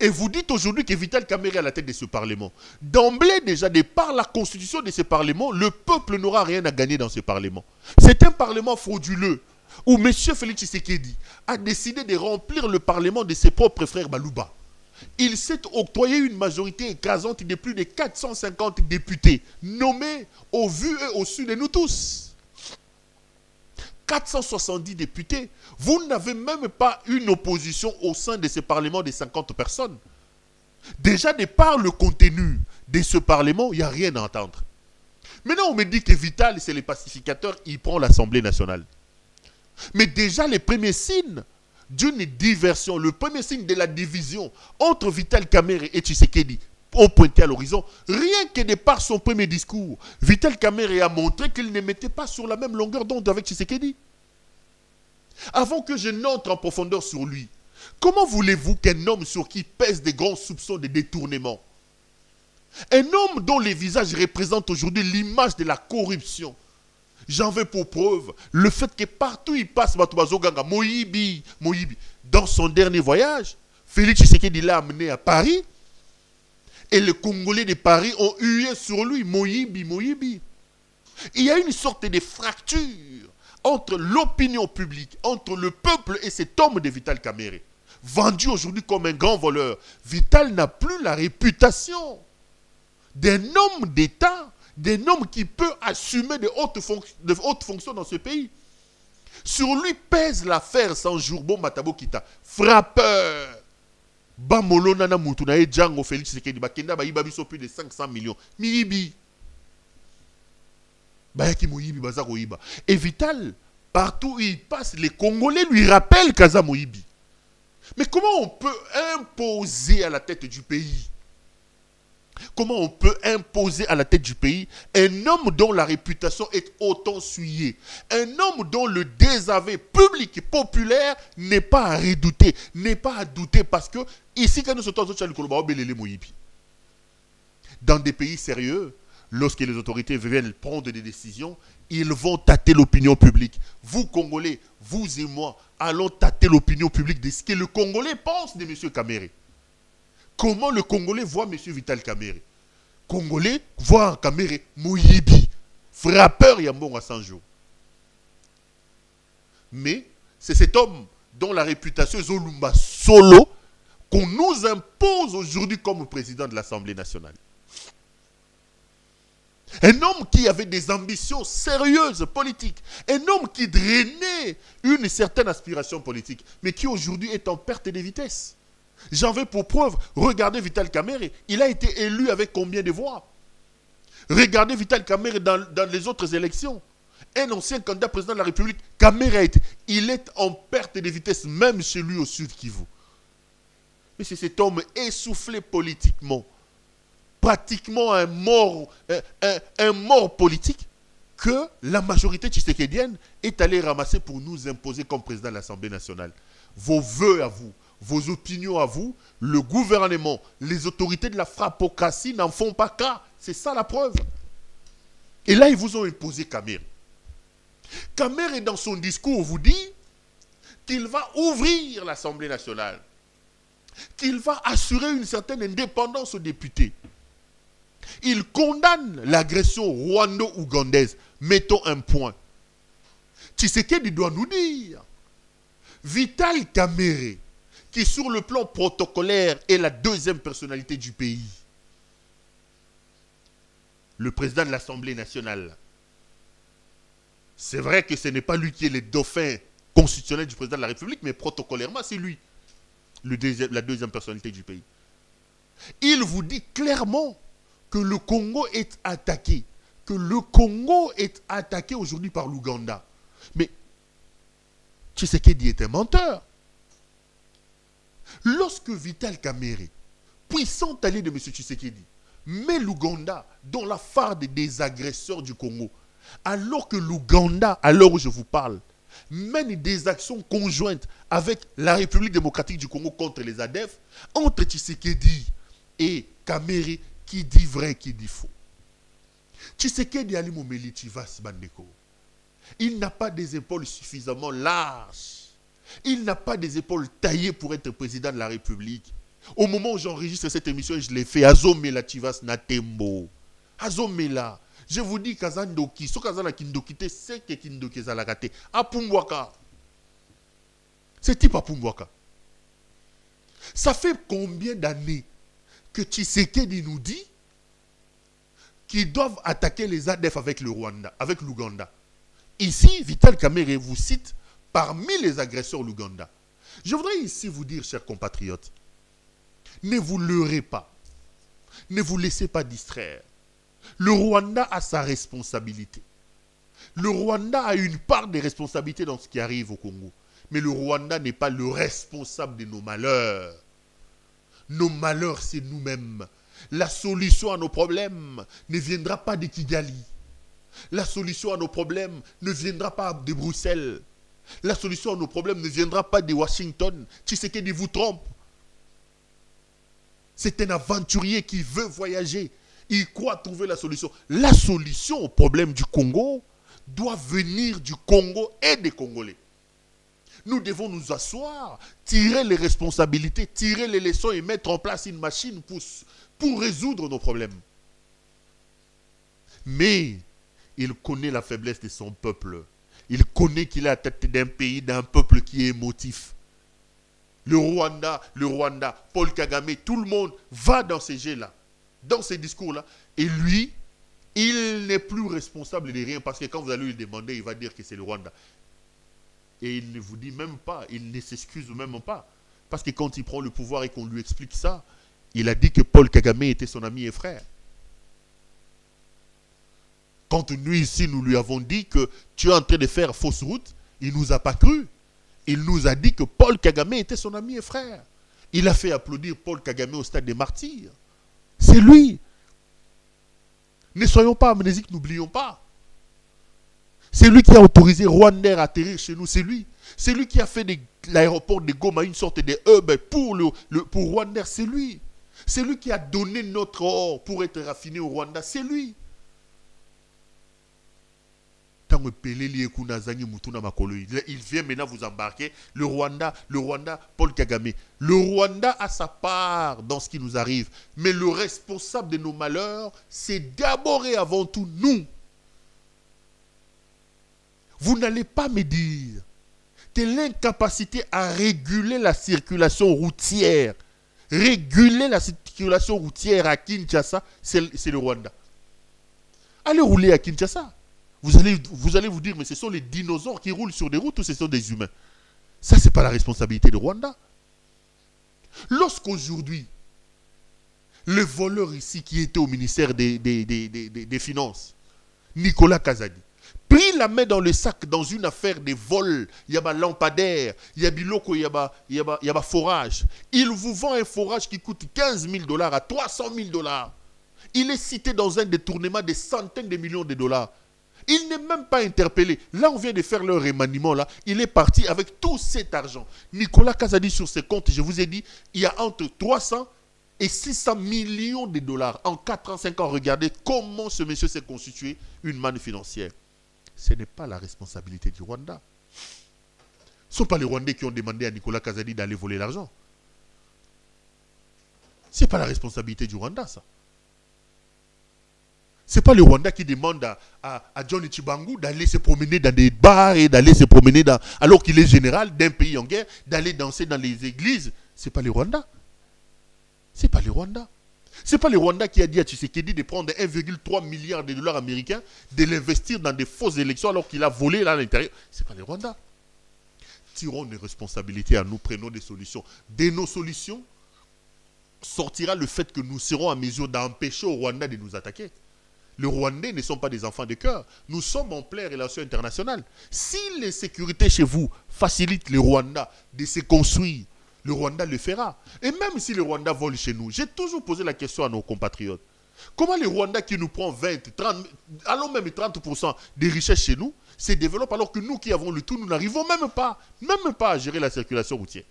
Et vous dites aujourd'hui que Vital Kamerhe est à la tête de ce Parlement. D'emblée déjà, de par la constitution de ce Parlement, le peuple n'aura rien à gagner dans ce Parlement. C'est un Parlement frauduleux où M. Félix Tshisekedi a décidé de remplir le Parlement de ses propres frères Balouba. Il s'est octroyé une majorité écrasante de plus de 450 députés, nommés au vu et au su de nous tous. 470 députés, vous n'avez même pas une opposition au sein de ce Parlement de 50 personnes. Déjà, de par le contenu de ce Parlement, il n'y a rien à entendre. Maintenant, on me dit que Vital, c'est le pacificateur, il prend l'Assemblée nationale. Mais déjà, les premiers signes d'une diversion, le premier signe de la division entre Vital Kamerhe et Tshisekedi ont pointé à l'horizon. Rien que de par son premier discours, Vital Kamerhe a montré qu'il ne mettait pas sur la même longueur d'onde avec Tshisekedi. Avant que je n'entre en profondeur sur lui, comment voulez-vous qu'un homme sur qui pèsent des grands soupçons de détournement, un homme dont les visages représentent aujourd'hui l'image de la corruption, j'en veux pour preuve le fait que partout il passe, Moïbi, dans son dernier voyage, Félix Tshisekedi l'a amené à Paris, et les Congolais de Paris ont hué sur lui, Moïbi. Il y a une sorte de fracture entre l'opinion publique, entre le peuple et cet homme de Vital Kamerhe. Vendu aujourd'hui comme un grand voleur, Vital n'a plus la réputation d'un homme d'État, d'un homme qui peut assumer de hautes fonctions dans ce pays. Sur lui pèse l'affaire Sanjourbo Matabo Kita, frappeur. Bamolo nana mutu na Django Félix Tshisekedi bakenda ba yiba biso plus de 500 millions. Miyibi. Bayaki Moyibi baza koyiba. Et Vital, partout où il passe, les Congolais lui rappellent Kaza Moyibi. Mais comment on peut imposer à la tête du pays? Comment on peut imposer à la tête du pays un homme dont la réputation est autant souillée, un homme dont le désaveu public et populaire n'est pas à redouter, n'est pas à douter, parce que ici, quand nous sommes dans des pays sérieux, lorsque les autorités viennent prendre des décisions, ils vont tâter l'opinion publique. Vous, Congolais, vous et moi, allons tâter l'opinion publique de ce que le Congolais pense de M. Kamerhe. Comment le Congolais voit M. Vital Kamerhe? Congolais voit en Kamerhe Moyibi, frappeur Yambon à 100 jours. Mais c'est cet homme dont la réputation est Zolumba Solo qu'on nous impose aujourd'hui comme président de l'Assemblée nationale. Un homme qui avait des ambitions sérieuses politiques, un homme qui drainait une certaine aspiration politique, mais qui aujourd'hui est en perte de vitesse. J'en veux pour preuve, regardez Vital Kamerhe, il a été élu avec combien de voix? Regardez Vital Kamerhe dans les autres élections. Un ancien candidat président de la République, Kamerhe, il est en perte de vitesse, même chez lui au Sud Kivu. Mais c'est cet homme essoufflé politiquement, pratiquement un mort politique, que la majorité tshisekedienne est allée ramasser pour nous imposer comme président de l'Assemblée nationale. Vos vœux à vous, vos opinions à vous, le gouvernement, les autorités de la frappocratie n'en font pas cas. C'est ça la preuve. Et là, ils vous ont imposé Kamerhe. Kamerhe, dans son discours, vous dit qu'il va ouvrir l'Assemblée nationale, qu'il va assurer une certaine indépendance aux députés. Il condamne l'agression rwando-ougandaise. Mettons un point. Tshisekedi doit nous dire, Vital Kamerhe, qui sur le plan protocolaire est la deuxième personnalité du pays, le président de l'Assemblée nationale, c'est vrai que ce n'est pas lui qui est le dauphin constitutionnel du président de la République, mais protocolairement, c'est lui, la deuxième personnalité du pays. Il vous dit clairement que le Congo est attaqué, aujourd'hui par l'Ouganda. Mais Tshisekedi est un menteur. Lorsque Vital Kamerhe, puissant allié de M. Tshisekedi, met l'Ouganda dans la phare des agresseurs du Congo, alors que l'Ouganda, à l'heure où je vous parle, mène des actions conjointes avec la République démocratique du Congo contre les ADF, entre Tshisekedi et Kamerhe, qui dit vrai, qui dit faux. Tshisekedi Ali Momeli Chivas Bandeko, il n'a pas des épaules suffisamment larges. Il n'a pas des épaules taillées pour être président de la République. Au moment où j'enregistre cette émission, je l'ai fait. Azomela Chivas Natembo. Azomela. Je vous dis Kazandoki. So Kazana Kindokite, c'est que Kindoki Zalagate. Apungwaka. C'est type Apungwaka. Ça fait combien d'années que Tshisekedi nous dit qu'ils doivent attaquer les ADF avec le Rwanda, avec l'Ouganda? Ici, Vital Kamerhe vous cite parmi les agresseurs l'Ouganda. Je voudrais ici vous dire, chers compatriotes, ne vous leurrez pas. Ne vous laissez pas distraire. Le Rwanda a sa responsabilité. Le Rwanda a une part des responsabilités dans ce qui arrive au Congo. Mais le Rwanda n'est pas le responsable de nos malheurs. Nos malheurs, c'est nous-mêmes. La solution à nos problèmes ne viendra pas de Kigali. La solution à nos problèmes ne viendra pas de Bruxelles. La solution à nos problèmes ne viendra pas de Washington. Tshisekedi vous trompe. C'est un aventurier qui veut voyager. Il croit trouver la solution. La solution au problème du Congo doit venir du Congo et des Congolais. Nous devons nous asseoir, tirer les responsabilités, tirer les leçons et mettre en place une machine pour résoudre nos problèmes. Mais il connaît la faiblesse de son peuple. Il connaît qu'il est à la tête d'un pays, d'un peuple qui est émotif. Le Rwanda, Paul Kagame, tout le monde va dans ces jets-là, dans ces discours-là. Et lui, il n'est plus responsable de rien parce que quand vous allez lui demander, il va dire que c'est le Rwanda. Et il ne vous dit même pas, il ne s'excuse même pas. Parce que quand il prend le pouvoir et qu'on lui explique ça, il a dit que Paul Kagame était son ami et frère. Quand nous ici, nous lui avons dit que tu es en train de faire fausse route, il ne nous a pas cru. Il nous a dit que Paul Kagame était son ami et frère. Il a fait applaudir Paul Kagame au stade des martyrs. C'est lui. Ne soyons pas amnésiques, n'oublions pas. C'est lui qui a autorisé Rwandair à atterrir chez nous, c'est lui. C'est lui qui a fait de l'aéroport de Goma une sorte de hub pour Rwandair, c'est lui. C'est lui qui a donné notre or pour être raffiné au Rwanda, c'est lui. Il vient maintenant vous embarquer. Le Rwanda, Paul Kagame. Le Rwanda a sa part dans ce qui nous arrive. Mais le responsable de nos malheurs, c'est d'abord et avant tout nous. Vous n'allez pas me dire que l'incapacité à réguler la circulation routière, à Kinshasa, c'est le Rwanda. Allez rouler à Kinshasa. Vous allez vous dire, mais ce sont les dinosaures qui roulent sur des routes ou ce sont des humains? Ça, ce n'est pas la responsabilité du Rwanda. Lorsqu'aujourd'hui, le voleur ici qui était au ministère des Finances, Nicolas Kazadi, pris la main dans le sac dans une affaire de vol, il y a lampadaire, il y a biloko, il y a forage. Il vous vend un forage qui coûte 15 000 $ à 300 000 $. Il est cité dans un détournement de centaines de millions de dollars. Il n'est même pas interpellé. Là, on vient de faire leur remaniement. Là. Il est parti avec tout cet argent. Nicolas Kazadi, sur ses comptes, je vous ai dit, il y a entre 300 et 600 millions de dollars. En 4 ans, 5 ans, regardez comment ce monsieur s'est constitué une manne financière. Ce n'est pas la responsabilité du Rwanda. Ce ne sont pas les Rwandais qui ont demandé à Nicolas Kazadi d'aller voler l'argent. Ce n'est pas la responsabilité du Rwanda, ça. Ce n'est pas le Rwanda qui demande à Johnny Chibangu d'aller se promener dans des bars et d'aller se promener alors qu'il est général d'un pays en guerre, d'aller danser dans les églises. Ce n'est pas le Rwanda. Ce n'est pas le Rwanda. Ce n'est pas le Rwanda qui a dit à Tshisekedi de prendre 1,3 milliard de dollars américains, de l'investir dans des fausses élections alors qu'il a volé là à l'intérieur. Ce n'est pas le Rwanda. Tirons des responsabilités à nous, prenons des solutions. De nos solutions sortira le fait que nous serons en mesure d'empêcher au Rwanda de nous attaquer. Les Rwandais ne sont pas des enfants de cœur. Nous sommes en pleine relation internationale. Si les sécurités chez vous facilitent le Rwanda de se construire, le Rwanda le fera. Et même si le Rwanda vole chez nous, j'ai toujours posé la question à nos compatriotes. Comment le Rwanda qui nous prend 20, 30, allons même 30% des richesses chez nous, se développe alors que nous qui avons le tout, nous n'arrivons même pas à gérer la circulation routière.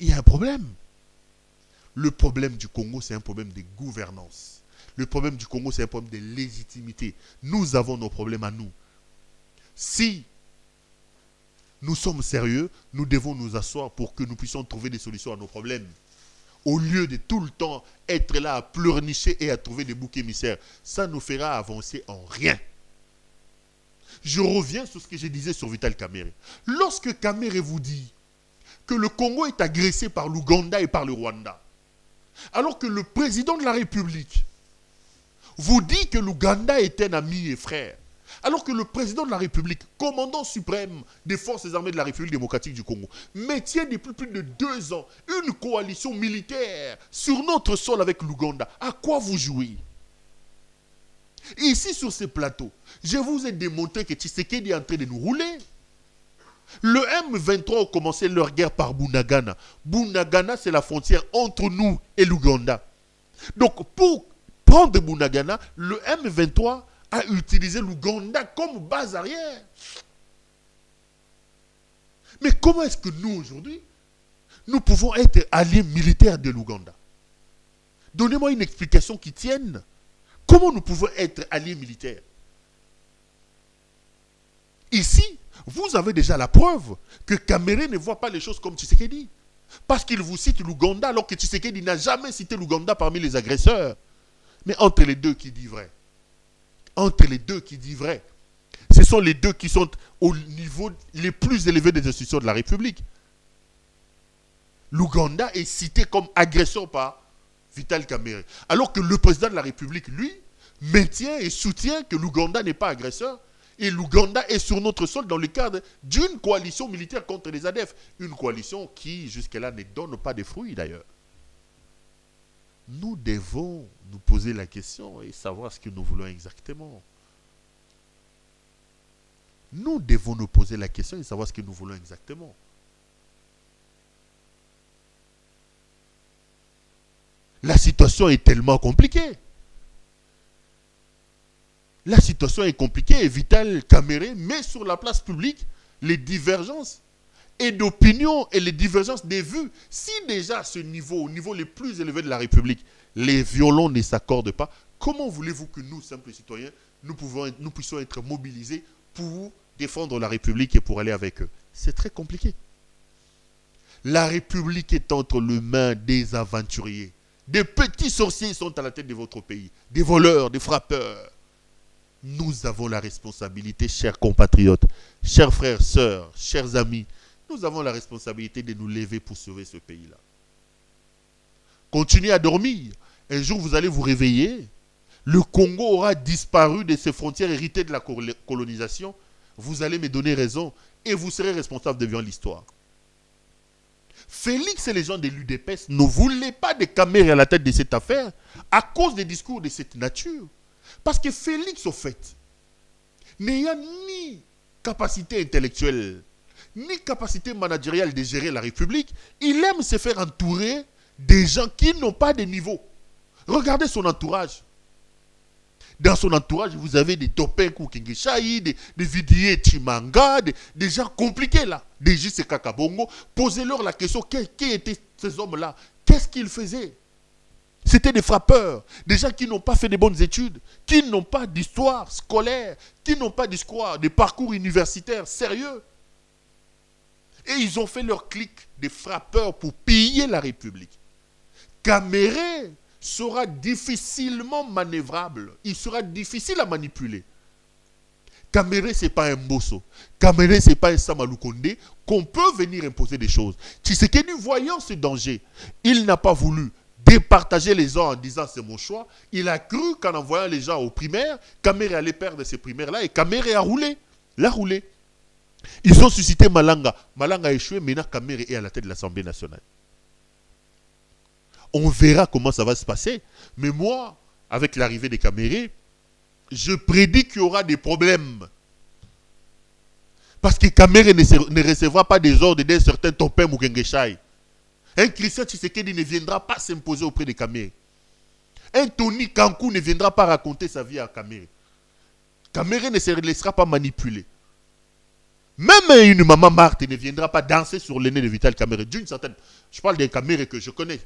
Il y a un problème. Le problème du Congo, c'est un problème de gouvernance. Le problème du Congo, c'est un problème de légitimité. Nous avons nos problèmes à nous. Si nous sommes sérieux, nous devons nous asseoir pour que nous puissions trouver des solutions à nos problèmes. au lieu de tout le temps être là à pleurnicher et à trouver des boucs émissaires, ça nous fera avancer en rien. Je reviens sur ce que je disais sur Vital Kamerhe. Lorsque Kamerhe vous dit que le Congo est agressé par l'Ouganda et par le Rwanda, alors que le président de la République vous dit que l'Ouganda est un ami et frère, alors que le président de la République, commandant suprême des forces armées de la République démocratique du Congo, maintient depuis plus de 2 ans une coalition militaire sur notre sol avec l'Ouganda, à quoi vous jouez? Ici, sur ces plateaux, je vous ai démontré que Tshisekedi est en train de nous rouler. Le M23 a commencé leur guerre par Bunagana. Bunagana, c'est la frontière entre nous et l'Ouganda. Donc, pour prendre Bunagana, le M23 a utilisé l'Ouganda comme base arrière. Mais comment est-ce que nous, aujourd'hui, nous pouvons être alliés militaires de l'Ouganda? Donnez-moi une explication qui tienne. Comment nous pouvons être alliés militaires? Ici, vous avez déjà la preuve que Kamerhe ne voit pas les choses comme Tshisekedi. Parce qu'il vous cite l'Ouganda alors que Tshisekedi n'a jamais cité l'Ouganda parmi les agresseurs. Mais entre les deux, qui dit vrai? Entre les deux, qui dit vrai? Ce sont les deux qui sont au niveau les plus élevés des institutions de la République. L'Ouganda est cité comme agresseur par Vital Kamerhe. Alors que le président de la République, lui, maintient et soutient que l'Ouganda n'est pas agresseur. Et l'Ouganda est sur notre sol dans le cadre d'une coalition militaire contre les ADF. Une coalition qui, jusque-là, ne donne pas de fruits d'ailleurs. Nous devons nous poser la question et savoir ce que nous voulons exactement. Nous devons nous poser la question et savoir ce que nous voulons exactement. La situation est tellement compliquée. La situation est compliquée et Vital Kamerhe met sur la place publique les divergences et d'opinion et les divergences des vues. Si déjà à ce niveau, au niveau le plus élevé de la République, les violons ne s'accordent pas, comment voulez-vous que nous, simples citoyens, nous puissions être mobilisés pour défendre la République et pour aller avec eux? C'est très compliqué. La République est entre les mains des aventuriers. Des petits sorciers sont à la tête de votre pays. Des voleurs, des frappeurs. Nous avons la responsabilité, chers compatriotes, chers frères, sœurs, chers amis, nous avons la responsabilité de nous lever pour sauver ce pays-là. Continuez à dormir. Un jour, vous allez vous réveiller. Le Congo aura disparu de ses frontières héritées de la colonisation. Vous allez me donner raison et vous serez responsable devant l'histoire. Félix et les gens de l'UDPS ne voulaient pas de Kamerhe à la tête de cette affaire à cause des discours de cette nature. Parce que Félix, au fait, n'ayant ni capacité intellectuelle, ni capacité managériale de gérer la République, il aime se faire entourer des gens qui n'ont pas de niveau. Regardez son entourage. Dans son entourage, vous avez des Topenkou Kingishaï, des Vidier Chimanga, des gens compliqués là, des J.C. Kakabongo. Posez-leur la question, qui étaient ces hommes-là? Qu'est-ce qu'ils faisaient? C'était des frappeurs, des gens qui n'ont pas fait de bonnes études, qui n'ont pas d'histoire scolaire, qui n'ont pas d'histoire, de parcours universitaire sérieux. Et ils ont fait leur clique de frappeurs pour piller la République. Kamerhe sera difficilement manœuvrable. Il sera difficile à manipuler. Kamerhe, ce n'est pas un Mbosso. Kamerhe, ce n'est pas un Samalou Kondé qu'on peut venir imposer des choses. Tshisekedi, voyant ce danger, il n'a pas voulu départager les gens en disant c'est mon choix. Il a cru qu'en envoyant les gens aux primaires, Kamerhe allait perdre ces primaires-là et Kamerhe a roulé. L'a roulé. Ils ont suscité Malanga. Malanga a échoué, maintenant Kamerhe est à la tête de l'Assemblée nationale. On verra comment ça va se passer. Mais moi, avec l'arrivée des Kamerhe, je prédis qu'il y aura des problèmes. Parce que Kamerhe ne recevra pas des ordres d'un certain Topin Mukengeshaï. Un Christian Tshisekedi ne viendra pas s'imposer auprès de Kamerhe. Un Tony Kankou ne viendra pas raconter sa vie à Kamerhe. Kamerhe ne se laissera pas manipuler. Même une maman Marthe ne viendra pas danser sur le nez de Vital Kamerhe. D'une certaine... Je parle d'un Kamerhe que je connais.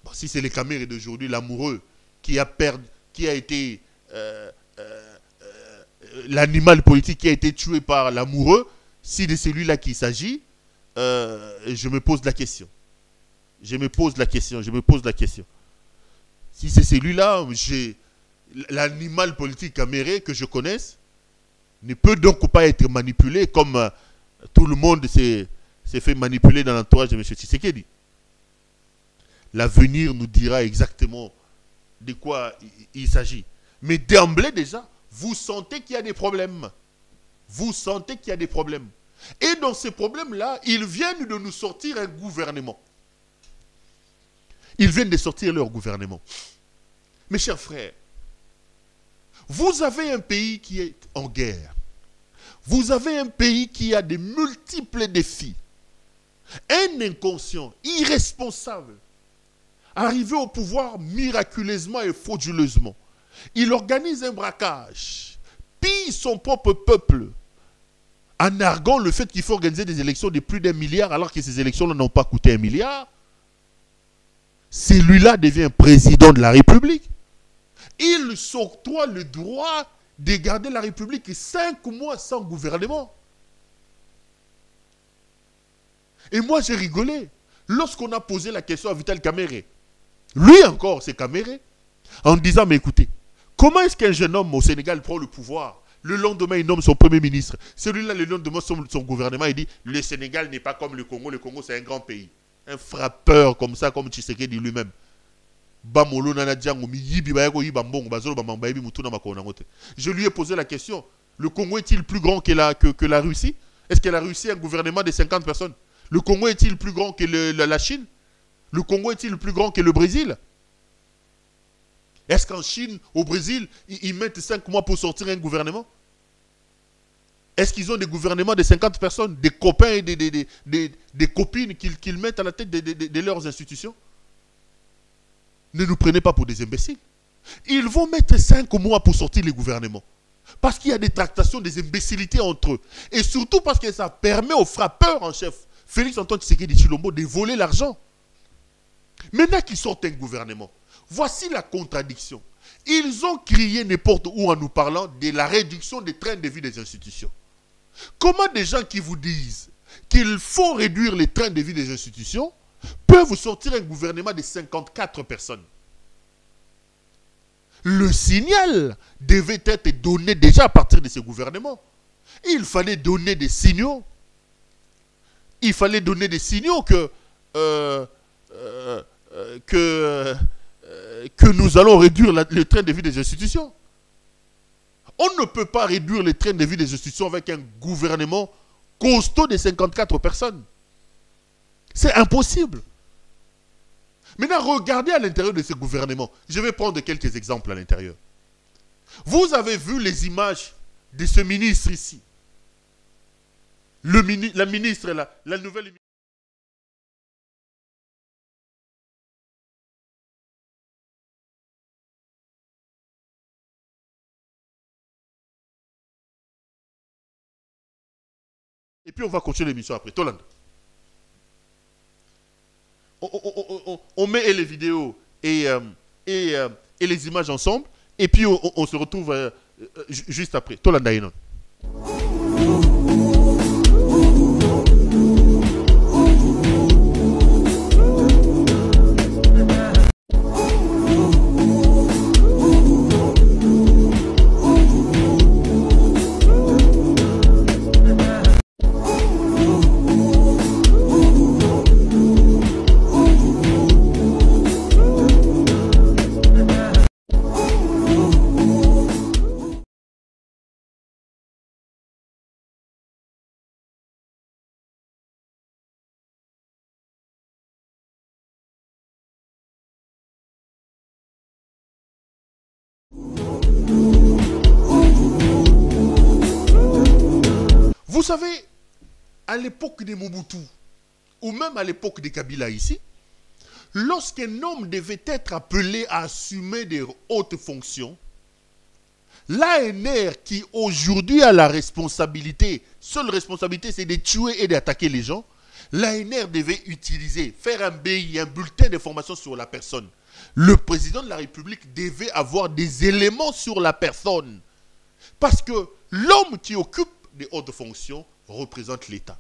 Bon, si c'est les Kamerhe d'aujourd'hui, l'amoureux, qui a été... l'animal politique qui a été tué par l'amoureux, si de celui-là qu'il s'agit, je me pose la question. je me pose la question. Si c'est celui-là, l'animal politique caméré que je connaisse ne peut donc pas être manipulé comme tout le monde s'est fait manipuler dans l'entourage de M. Tshisekedi. L'avenir nous dira exactement de quoi il s'agit. Mais d'emblée déjà, vous sentez qu'il y a des problèmes. Vous sentez qu'il y a des problèmes. Et dans ces problèmes-là, ils viennent de nous sortir un gouvernement. Ils viennent de sortir leur gouvernement. Mes chers frères, vous avez un pays qui est en guerre. Vous avez un pays qui a de multiples défis. Un inconscient, irresponsable, arrivé au pouvoir miraculeusement et frauduleusement. Il organise un braquage, pille son propre peuple, en arguant le fait qu'il faut organiser des élections de plus d'1 milliard alors que ces élections n'ont pas coûté 1 milliard. Celui-là devient président de la République. Il s'octroie le droit de garder la République 5 mois sans gouvernement. Et moi j'ai rigolé lorsqu'on a posé la question à Vital Kamerhe. Lui encore, c'est Kamerhe, en disant, mais écoutez, comment est-ce qu'un jeune homme au Sénégal prend le pouvoir? Le lendemain, il nomme son premier ministre. Celui-là, le lendemain, son gouvernement, il dit, le Sénégal n'est pas comme le Congo c'est un grand pays. Un frappeur comme ça, comme Tshisekedi lui-même. Je lui ai posé la question, le Congo est-il plus grand que la Russie? Est-ce que la Russie a un gouvernement de 50 personnes? Le Congo est-il plus grand que la Chine? Le Congo est-il plus grand que le Brésil? Est-ce qu'en Chine, au Brésil, ils mettent 5 mois pour sortir un gouvernement? Est-ce qu'ils ont des gouvernements de 50 personnes, des copains et des copines qu'ils mettent à la tête de leurs institutions? Ne nous prenez pas pour des imbéciles. Ils vont mettre 5 mois pour sortir les gouvernements. Parce qu'il y a des tractations, des imbécilités entre eux. Et surtout parce que ça permet aux frappeurs en chef, Félix Antoine Tshisekedi Tshilombo, de voler l'argent. Maintenant qu'ils sortent un gouvernement, voici la contradiction. Ils ont crié n'importe où en nous parlant de la réduction des trains de vie des institutions. Comment des gens qui vous disent qu'il faut réduire les trains de vie des institutions peuvent sortir un gouvernement de 54 personnes? Le signal devait être donné déjà à partir de ce gouvernement. Il fallait donner des signaux. Il fallait donner des signaux que nous allons réduire le train de vie des institutions. On ne peut pas réduire le train de vie des institutions avec un gouvernement costaud de 54 personnes. C'est impossible. Maintenant, regardez à l'intérieur de ce gouvernement. Je vais prendre quelques exemples à l'intérieur. Vous avez vu les images de ce ministre ici. La ministre, la nouvelle ministre. Et puis on va continuer l'émission après. Toland. On met les vidéos et les images ensemble. Et puis on se retrouve juste après. Toland Aïnon. Vous savez, à l'époque de Mobutu, ou même à l'époque de Kabila ici, lorsqu'un homme devait être appelé à assumer des hautes fonctions, l'ANR qui aujourd'hui a la responsabilité, seule responsabilité c'est de tuer et d'attaquer les gens, l'ANR devait utiliser, faire un BI, un bulletin d'information sur la personne. Le président de la République devait avoir des éléments sur la personne. Parce que l'homme qui occupe des hautes fonctions représente l'État.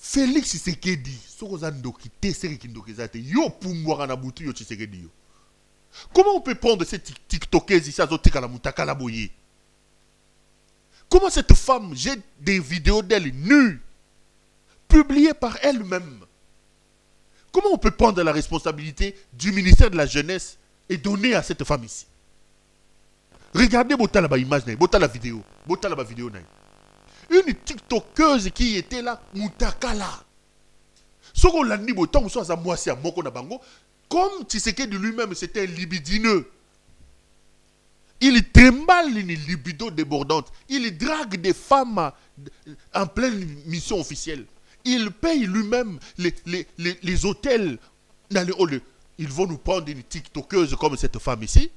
Félix Tshisekedi, comment on peut prendre ces TikTokers ici à la Moutakala Boye? Comment cette femme jette des vidéos d'elle nue, publiées par elle-même? Comment on peut prendre la responsabilité du ministère de la Jeunesse et donner à cette femme ici? Regardez la image, la vidéo, la vidéo. Une TikTokeuse qui était là, Moutakala. Ce qu'on l'a dit, comme Tshisekedi lui-même, c'était un libidineux. Il trimballe une libido débordante. Il drague des femmes en pleine mission officielle. Il paye lui-même les hôtels. Ils vont nous prendre une TikTokeuse comme cette femme ici.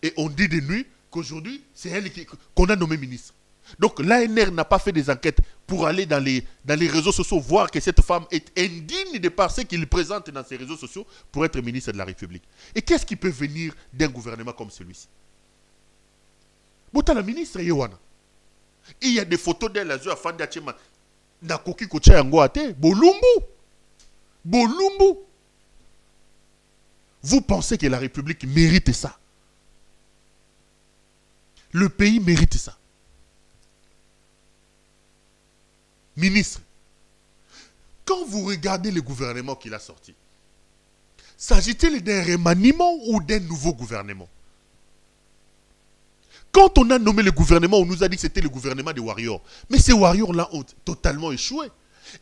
Et on dit de nuit qu'aujourd'hui, c'est elle qu'on a nommée ministre. Donc l'ANR n'a pas fait des enquêtes pour aller dans les réseaux sociaux voir que cette femme est indigne de par ce qu'il présente dans ses réseaux sociaux pour être ministre de la République. Et qu'est-ce qui peut venir d'un gouvernement comme celui-ci? La ministre Yewana. Il y a des photos d'elle à Fanda Tchema. Nakoki Kocha Yangoate. Bolumbu. Bolumbu. Vous pensez que la République mérite ça? Le pays mérite ça. Ministre, quand vous regardez le gouvernement qu'il a sorti, s'agit-il d'un remaniement ou d'un nouveau gouvernement? Quand on a nommé le gouvernement, on nous a dit que c'était le gouvernement des Warriors. Mais ces Warriors-là ont totalement échoué.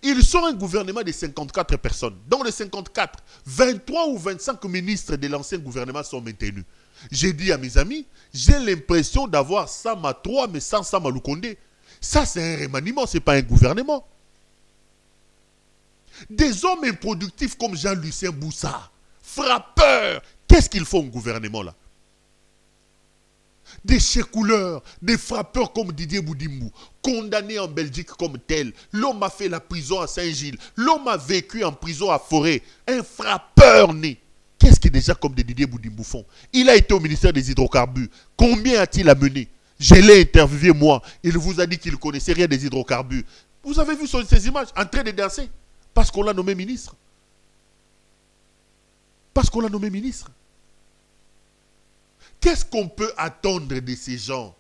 Ils sont un gouvernement de 54 personnes. Dans les 54, 23 ou 25 ministres de l'ancien gouvernement sont maintenus. J'ai dit à mes amis, j'ai l'impression d'avoir Sama 3 mais sans Sama Lukonde. Ça, c'est un remaniement, ce n'est pas un gouvernement. Des hommes improductifs comme Jean-Lucien Boussa, frappeurs, qu'est-ce qu'ils font au gouvernement là? Des checouleurs, des frappeurs comme Didier Boudimou, condamnés en Belgique comme tel. L'homme a fait la prison à Saint-Gilles. L'homme a vécu en prison à Forêt. Un frappeur né. Qu'est-ce que déjà comme des Didier Boudimou font? Il a été au ministère des hydrocarbures. Combien a-t-il amené? Je l'ai interviewé moi. Il vous a dit qu'il ne connaissait rien des hydrocarbures. Vous avez vu ces images en train de danser? Parce qu'on l'a nommé ministre. Parce qu'on l'a nommé ministre. Qu'est-ce qu'on peut attendre de ces gens?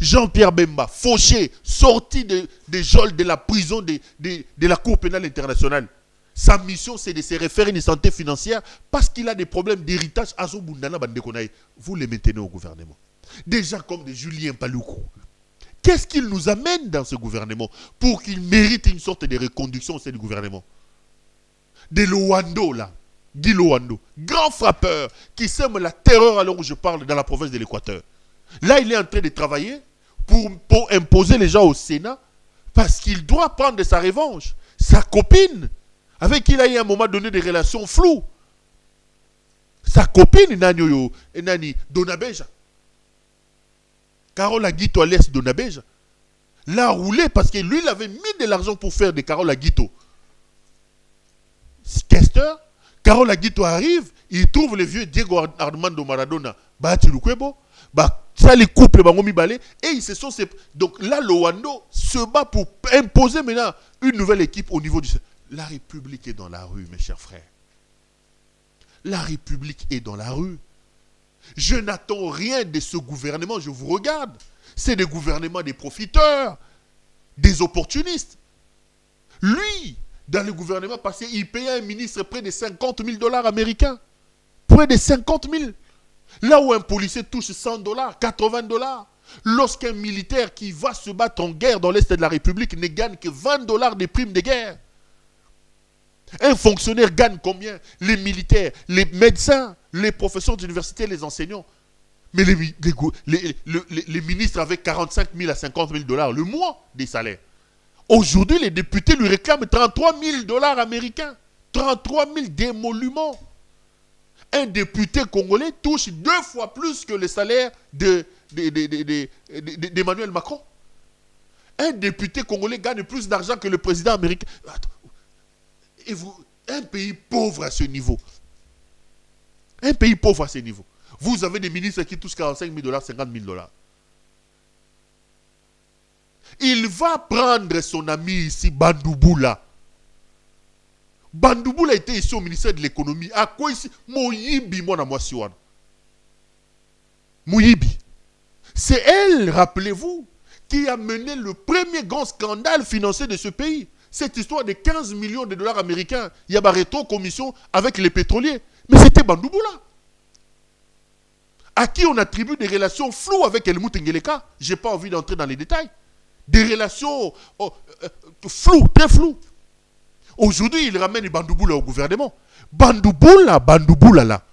Jean-Pierre Bemba, fauché, sorti de geôle de la prison de la Cour pénale internationale. Sa mission, c'est de se référer une santé financière parce qu'il a des problèmes d'héritage. Vous les maintenez au gouvernement. Des gens comme des Julien Paloukou. Qu'est-ce qu'il nous amène dans ce gouvernement pour qu'il mérite une sorte de reconduction au sein du gouvernement? Des Lowando, là. Guy Lowando, grand frappeur qui sème la terreur à l'heure où je parle dans la province de l'Équateur. Là, il est en train de travailler pour imposer les gens au Sénat parce qu'il doit prendre sa revanche. Sa copine, avec qui il a eu à un moment donné des relations floues. Sa copine, Nani Donabeja. Carole Aguito alias Donabeja. L'a roulé parce que lui, il avait mis de l'argent pour faire des Carole Aguito. Kester, Carole Aguito arrive, il trouve le vieux Diego Armando Maradona. Ça les couple et ils se sont donc là Lowando se bat pour imposer maintenant une nouvelle équipe au niveau du... La République est dans la rue, mes chers frères. La République est dans la rue. Je n'attends rien de ce gouvernement, je vous regarde. C'est des gouvernements des profiteurs, des opportunistes. Lui, dans le gouvernement passé, il payait un ministre près de 50 000 $ américains. Près de 50 000. Là où un policier touche 100 $, 80 $. Lorsqu'un militaire qui va se battre en guerre dans l'Est de la République ne gagne que 20 $ de primes de guerre. Un fonctionnaire gagne combien? Les militaires, les médecins, les professeurs d'université, les enseignants. Mais les ministres avaient 45 000 à 50 000 $ le mois des salaires. Aujourd'hui, les députés lui réclament 33 000 $ américains. 33 000 d'émoluments. Un député congolais touche 2 fois plus que le salaire d'Emmanuel Macron. Un député congolais gagne plus d'argent que le président américain. Et vous, un pays pauvre à ce niveau. Un pays pauvre à ce niveau. Vous avez des ministres qui touchent 45 000 $, 50 000 $. Il va prendre son ami ici, Bandouboula. Bandouboula était ici au ministère de l'économie. À quoi ici? Moyibi, mon ami Siwan. Moyibi. C'est elle, rappelez-vous, qui a mené le premier grand scandale financier de ce pays. Cette histoire de 15 millions de dollars américains. Il y a une commission avec les pétroliers. Mais c'était Bandouboula. À qui on attribue des relations floues avec Helmut Ngeleka. Je n'ai pas envie d'entrer dans les détails. Des relations floues, très floues. Aujourd'hui, il ramène Bandouboula au gouvernement. Bandouboula là.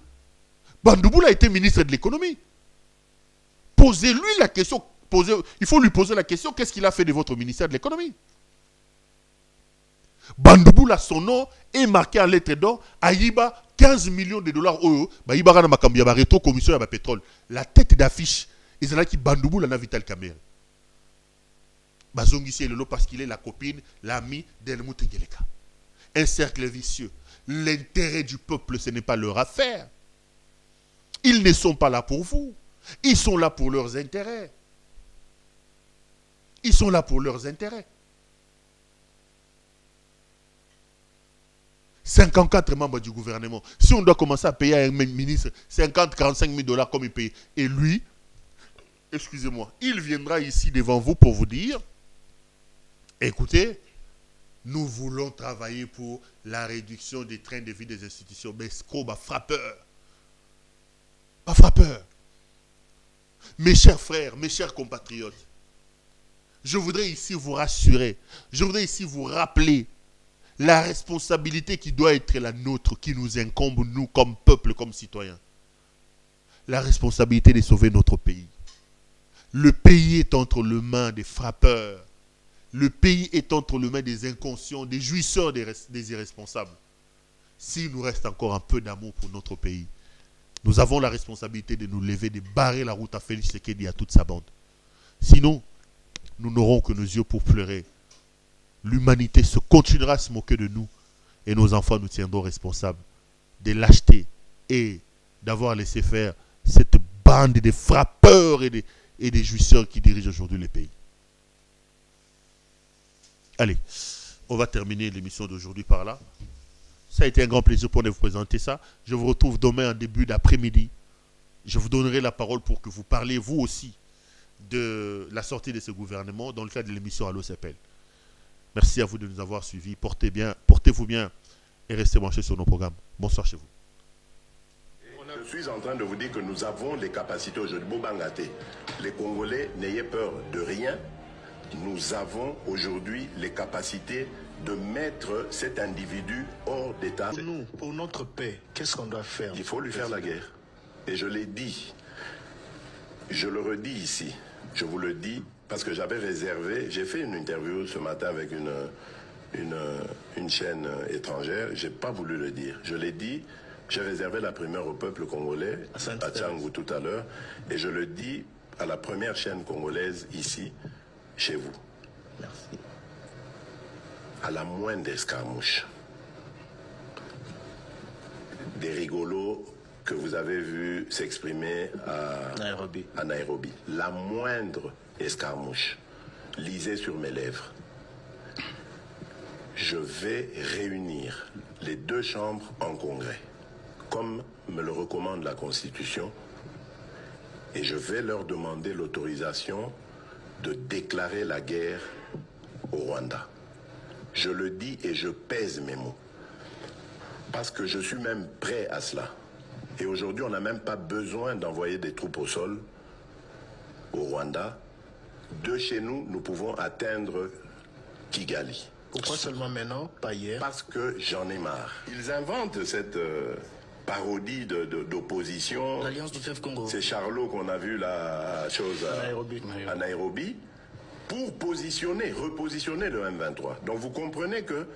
Bandouboula était ministre de l'économie. Posez-lui la question. Il faut lui poser la question, qu'est-ce qu'il a fait de votre ministère de l'économie? Bandouboula, son nom est marqué en lettres d'or. Aïba, 15 millions de dollars. Aïba, commission à pétrole. La tête d'affiche, ils ont dit Bandouboula na Vital Kamerhe. Bazongisi est le parce qu'il est la copine, l'ami d'Helmut Ngeleka. Un cercle vicieux. L'intérêt du peuple, ce n'est pas leur affaire. Ils ne sont pas là pour vous. Ils sont là pour leurs intérêts. Ils sont là pour leurs intérêts. 54 membres du gouvernement. Si on doit commencer à payer à un ministre 45 000 dollars comme il paye, et lui, excusez-moi, il viendra ici devant vous pour vous dire, écoutez, nous voulons travailler pour la réduction des trains de vie des institutions. Mais frappeur. Pas frappeur. Mes chers frères, mes chers compatriotes, je voudrais ici vous rassurer, je voudrais ici vous rappeler la responsabilité qui doit être la nôtre, qui nous incombe, nous, comme peuple, comme citoyens. La responsabilité de sauver notre pays. Le pays est entre les mains des frappeurs. Le pays est entre les mains des inconscients, des jouisseurs, des irresponsables. S'il nous reste encore un peu d'amour pour notre pays, nous avons la responsabilité de nous lever, de barrer la route à Félix Tshisekedi et à toute sa bande. Sinon, nous n'aurons que nos yeux pour pleurer. L'humanité se continuera à se moquer de nous et nos enfants nous tiendront responsables de lâcheté et d'avoir laissé faire cette bande de frappeurs et des jouisseurs qui dirigent aujourd'hui le pays. Allez, on va terminer l'émission d'aujourd'hui par là. Ça a été un grand plaisir pour vous présenter ça. Je vous retrouve demain en début d'après-midi. Je vous donnerai la parole pour que vous parliez vous aussi de la sortie de ce gouvernement dans le cadre de l'émission Allo S'appelle. Merci à vous de nous avoir suivis. Portez-vous bien et restez branchés sur nos programmes. Bonsoir chez vous. Je suis en train de vous dire que nous avons les capacités aujourd'hui. Bobangate, les Congolais, n'ayez peur de rien. Nous avons aujourd'hui les capacités de mettre cet individu hors d'état. Pour nous, pour notre paix, qu'est-ce qu'on doit faire? Il faut lui faire la guerre. Et je l'ai dit. Je le redis ici. Je vous le dis parce que j'avais réservé. J'ai fait une interview ce matin avec une chaîne étrangère. Je n'ai pas voulu le dire. Je l'ai dit. J'ai réservé la primeur au peuple congolais, à Tchangou tout à l'heure. Et je le dis à la première chaîne congolaise ici, chez vous. Merci. À la moindre escarmouche, des rigolos que vous avez vus s'exprimer à Nairobi. La moindre escarmouche, lisez sur mes lèvres. Je vais réunir les deux chambres en congrès, comme me le recommande la Constitution, et je vais leur demander l'autorisation de déclarer la guerre au Rwanda. Je le dis et je pèse mes mots. Parce que je suis même prêt à cela. Et aujourd'hui, on n'a même pas besoin d'envoyer des troupes au sol au Rwanda. De chez nous, nous pouvons atteindre Kigali. Pourquoi seulement maintenant, pas hier? Parce que j'en ai marre. Ils inventent cette parodie d'opposition. L'Alliance du fleuve Congo. C'est Charlot qu'on a vu la chose à Nairobi. Pour repositionner le M23. Donc vous comprenez que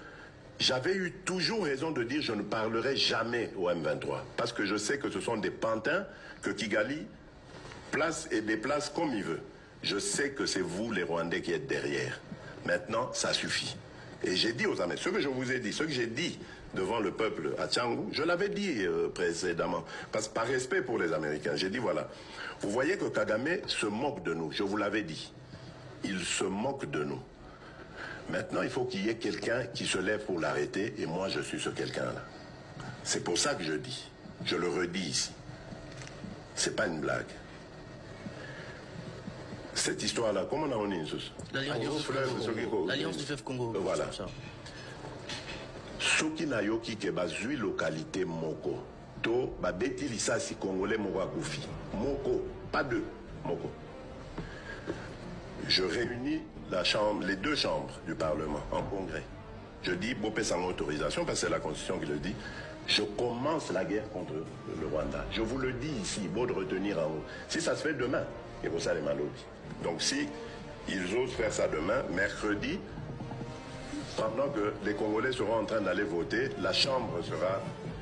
j'avais eu toujours raison de dire je ne parlerai jamais au M23. Parce que je sais que ce sont des pantins que Kigali place et déplace comme il veut. Je sais que c'est vous les Rwandais qui êtes derrière. Maintenant, ça suffit. Et j'ai dit aux Américains, ce que je vous ai dit, ce que j'ai dit devant le peuple à Tchangou, je l'avais dit précédemment, parce que par respect pour les Américains, j'ai dit voilà, vous voyez que Kagame se moque de nous, je vous l'avais dit. il se moque de nous. Maintenant, il faut qu'il y ait quelqu'un qui se lève pour l'arrêter, et moi, je suis ce quelqu'un-là. C'est pour ça que je dis, je le redis ici, c'est pas une blague. Cette histoire-là, comment on a dit l'Alliance du fleuve Congo. Voilà. Soki na yoki ke bazui localité moko, to babeti lisasi congolais moko akufi. Moko, pas deux, moko. Je réunis les deux chambres du Parlement en congrès. Je dis, Bopé sans autorisation, parce que c'est la Constitution qui le dit, je commence la guerre contre le Rwanda. Je vous le dis ici, beau de retenir en haut. Si ça se fait demain, et vous ça les malobis. Donc si ils osent faire ça demain, mercredi, pendant que les Congolais seront en train d'aller voter, la Chambre sera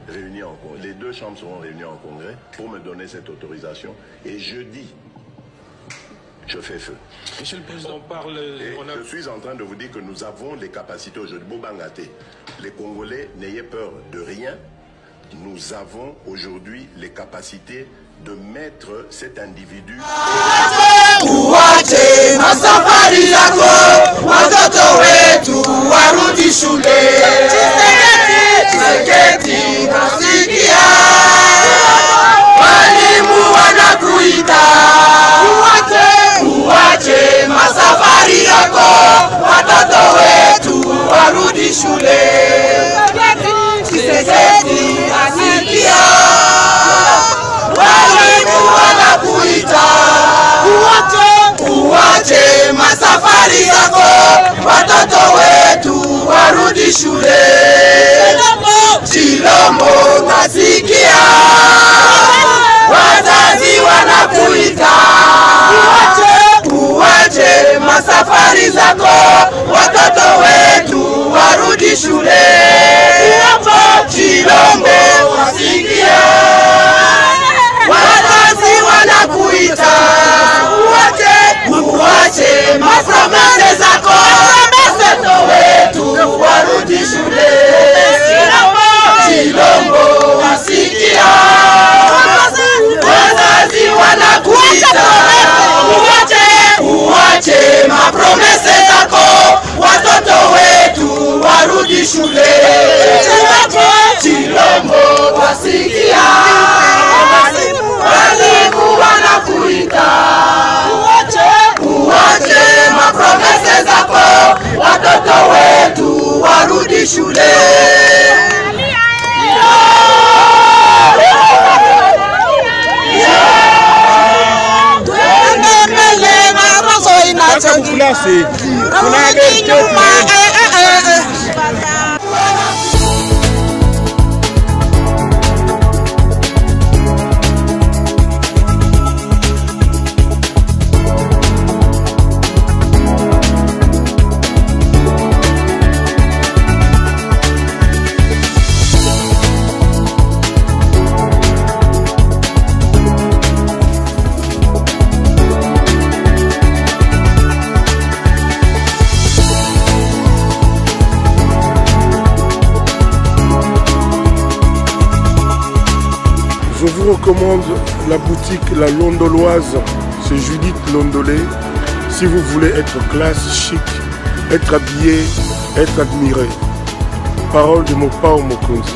réunie en congrès. Les deux chambres seront réunies en congrès pour me donner cette autorisation. Et jeudi, je fais feu. Monsieur le Président, on parle... Je suis en train de vous dire que nous avons les capacités aujourd'hui. Bobangate, les Congolais, n'ayez peur de rien. Nous avons aujourd'hui les capacités de mettre cet individu... Uwache masafari yako, watoto wetu warudi shule. Chiseketi nasikia, walimu wanakuita. Uwache masafari yako, watoto wetu warudi shule. Chiseketi nasikia, walimu wanakuita. Uwache masafari yako, watoto wetu warudi shule. Chilombo nasikia, wazazi wanakuita. Uwache masafari zako, watoto wetu warudi shule. Chilombo nasikia, wazazi wanakuita. Uwache mapromese zako, watoto wetu warudi shule. Chilombo wasikia, wazazi wanakuita. Uwache mapromese zako, watoto wetu warudi shule. Chilombo wasikia, walimu wanakuita. Uwache mapromese zako, watoto wetu warudi shule. Je vous recommande la boutique La Londoloise, c'est Judith Londolé. Si vous voulez être classe, chic, être habillé, être admiré. Parole de Mopao Mokonzi.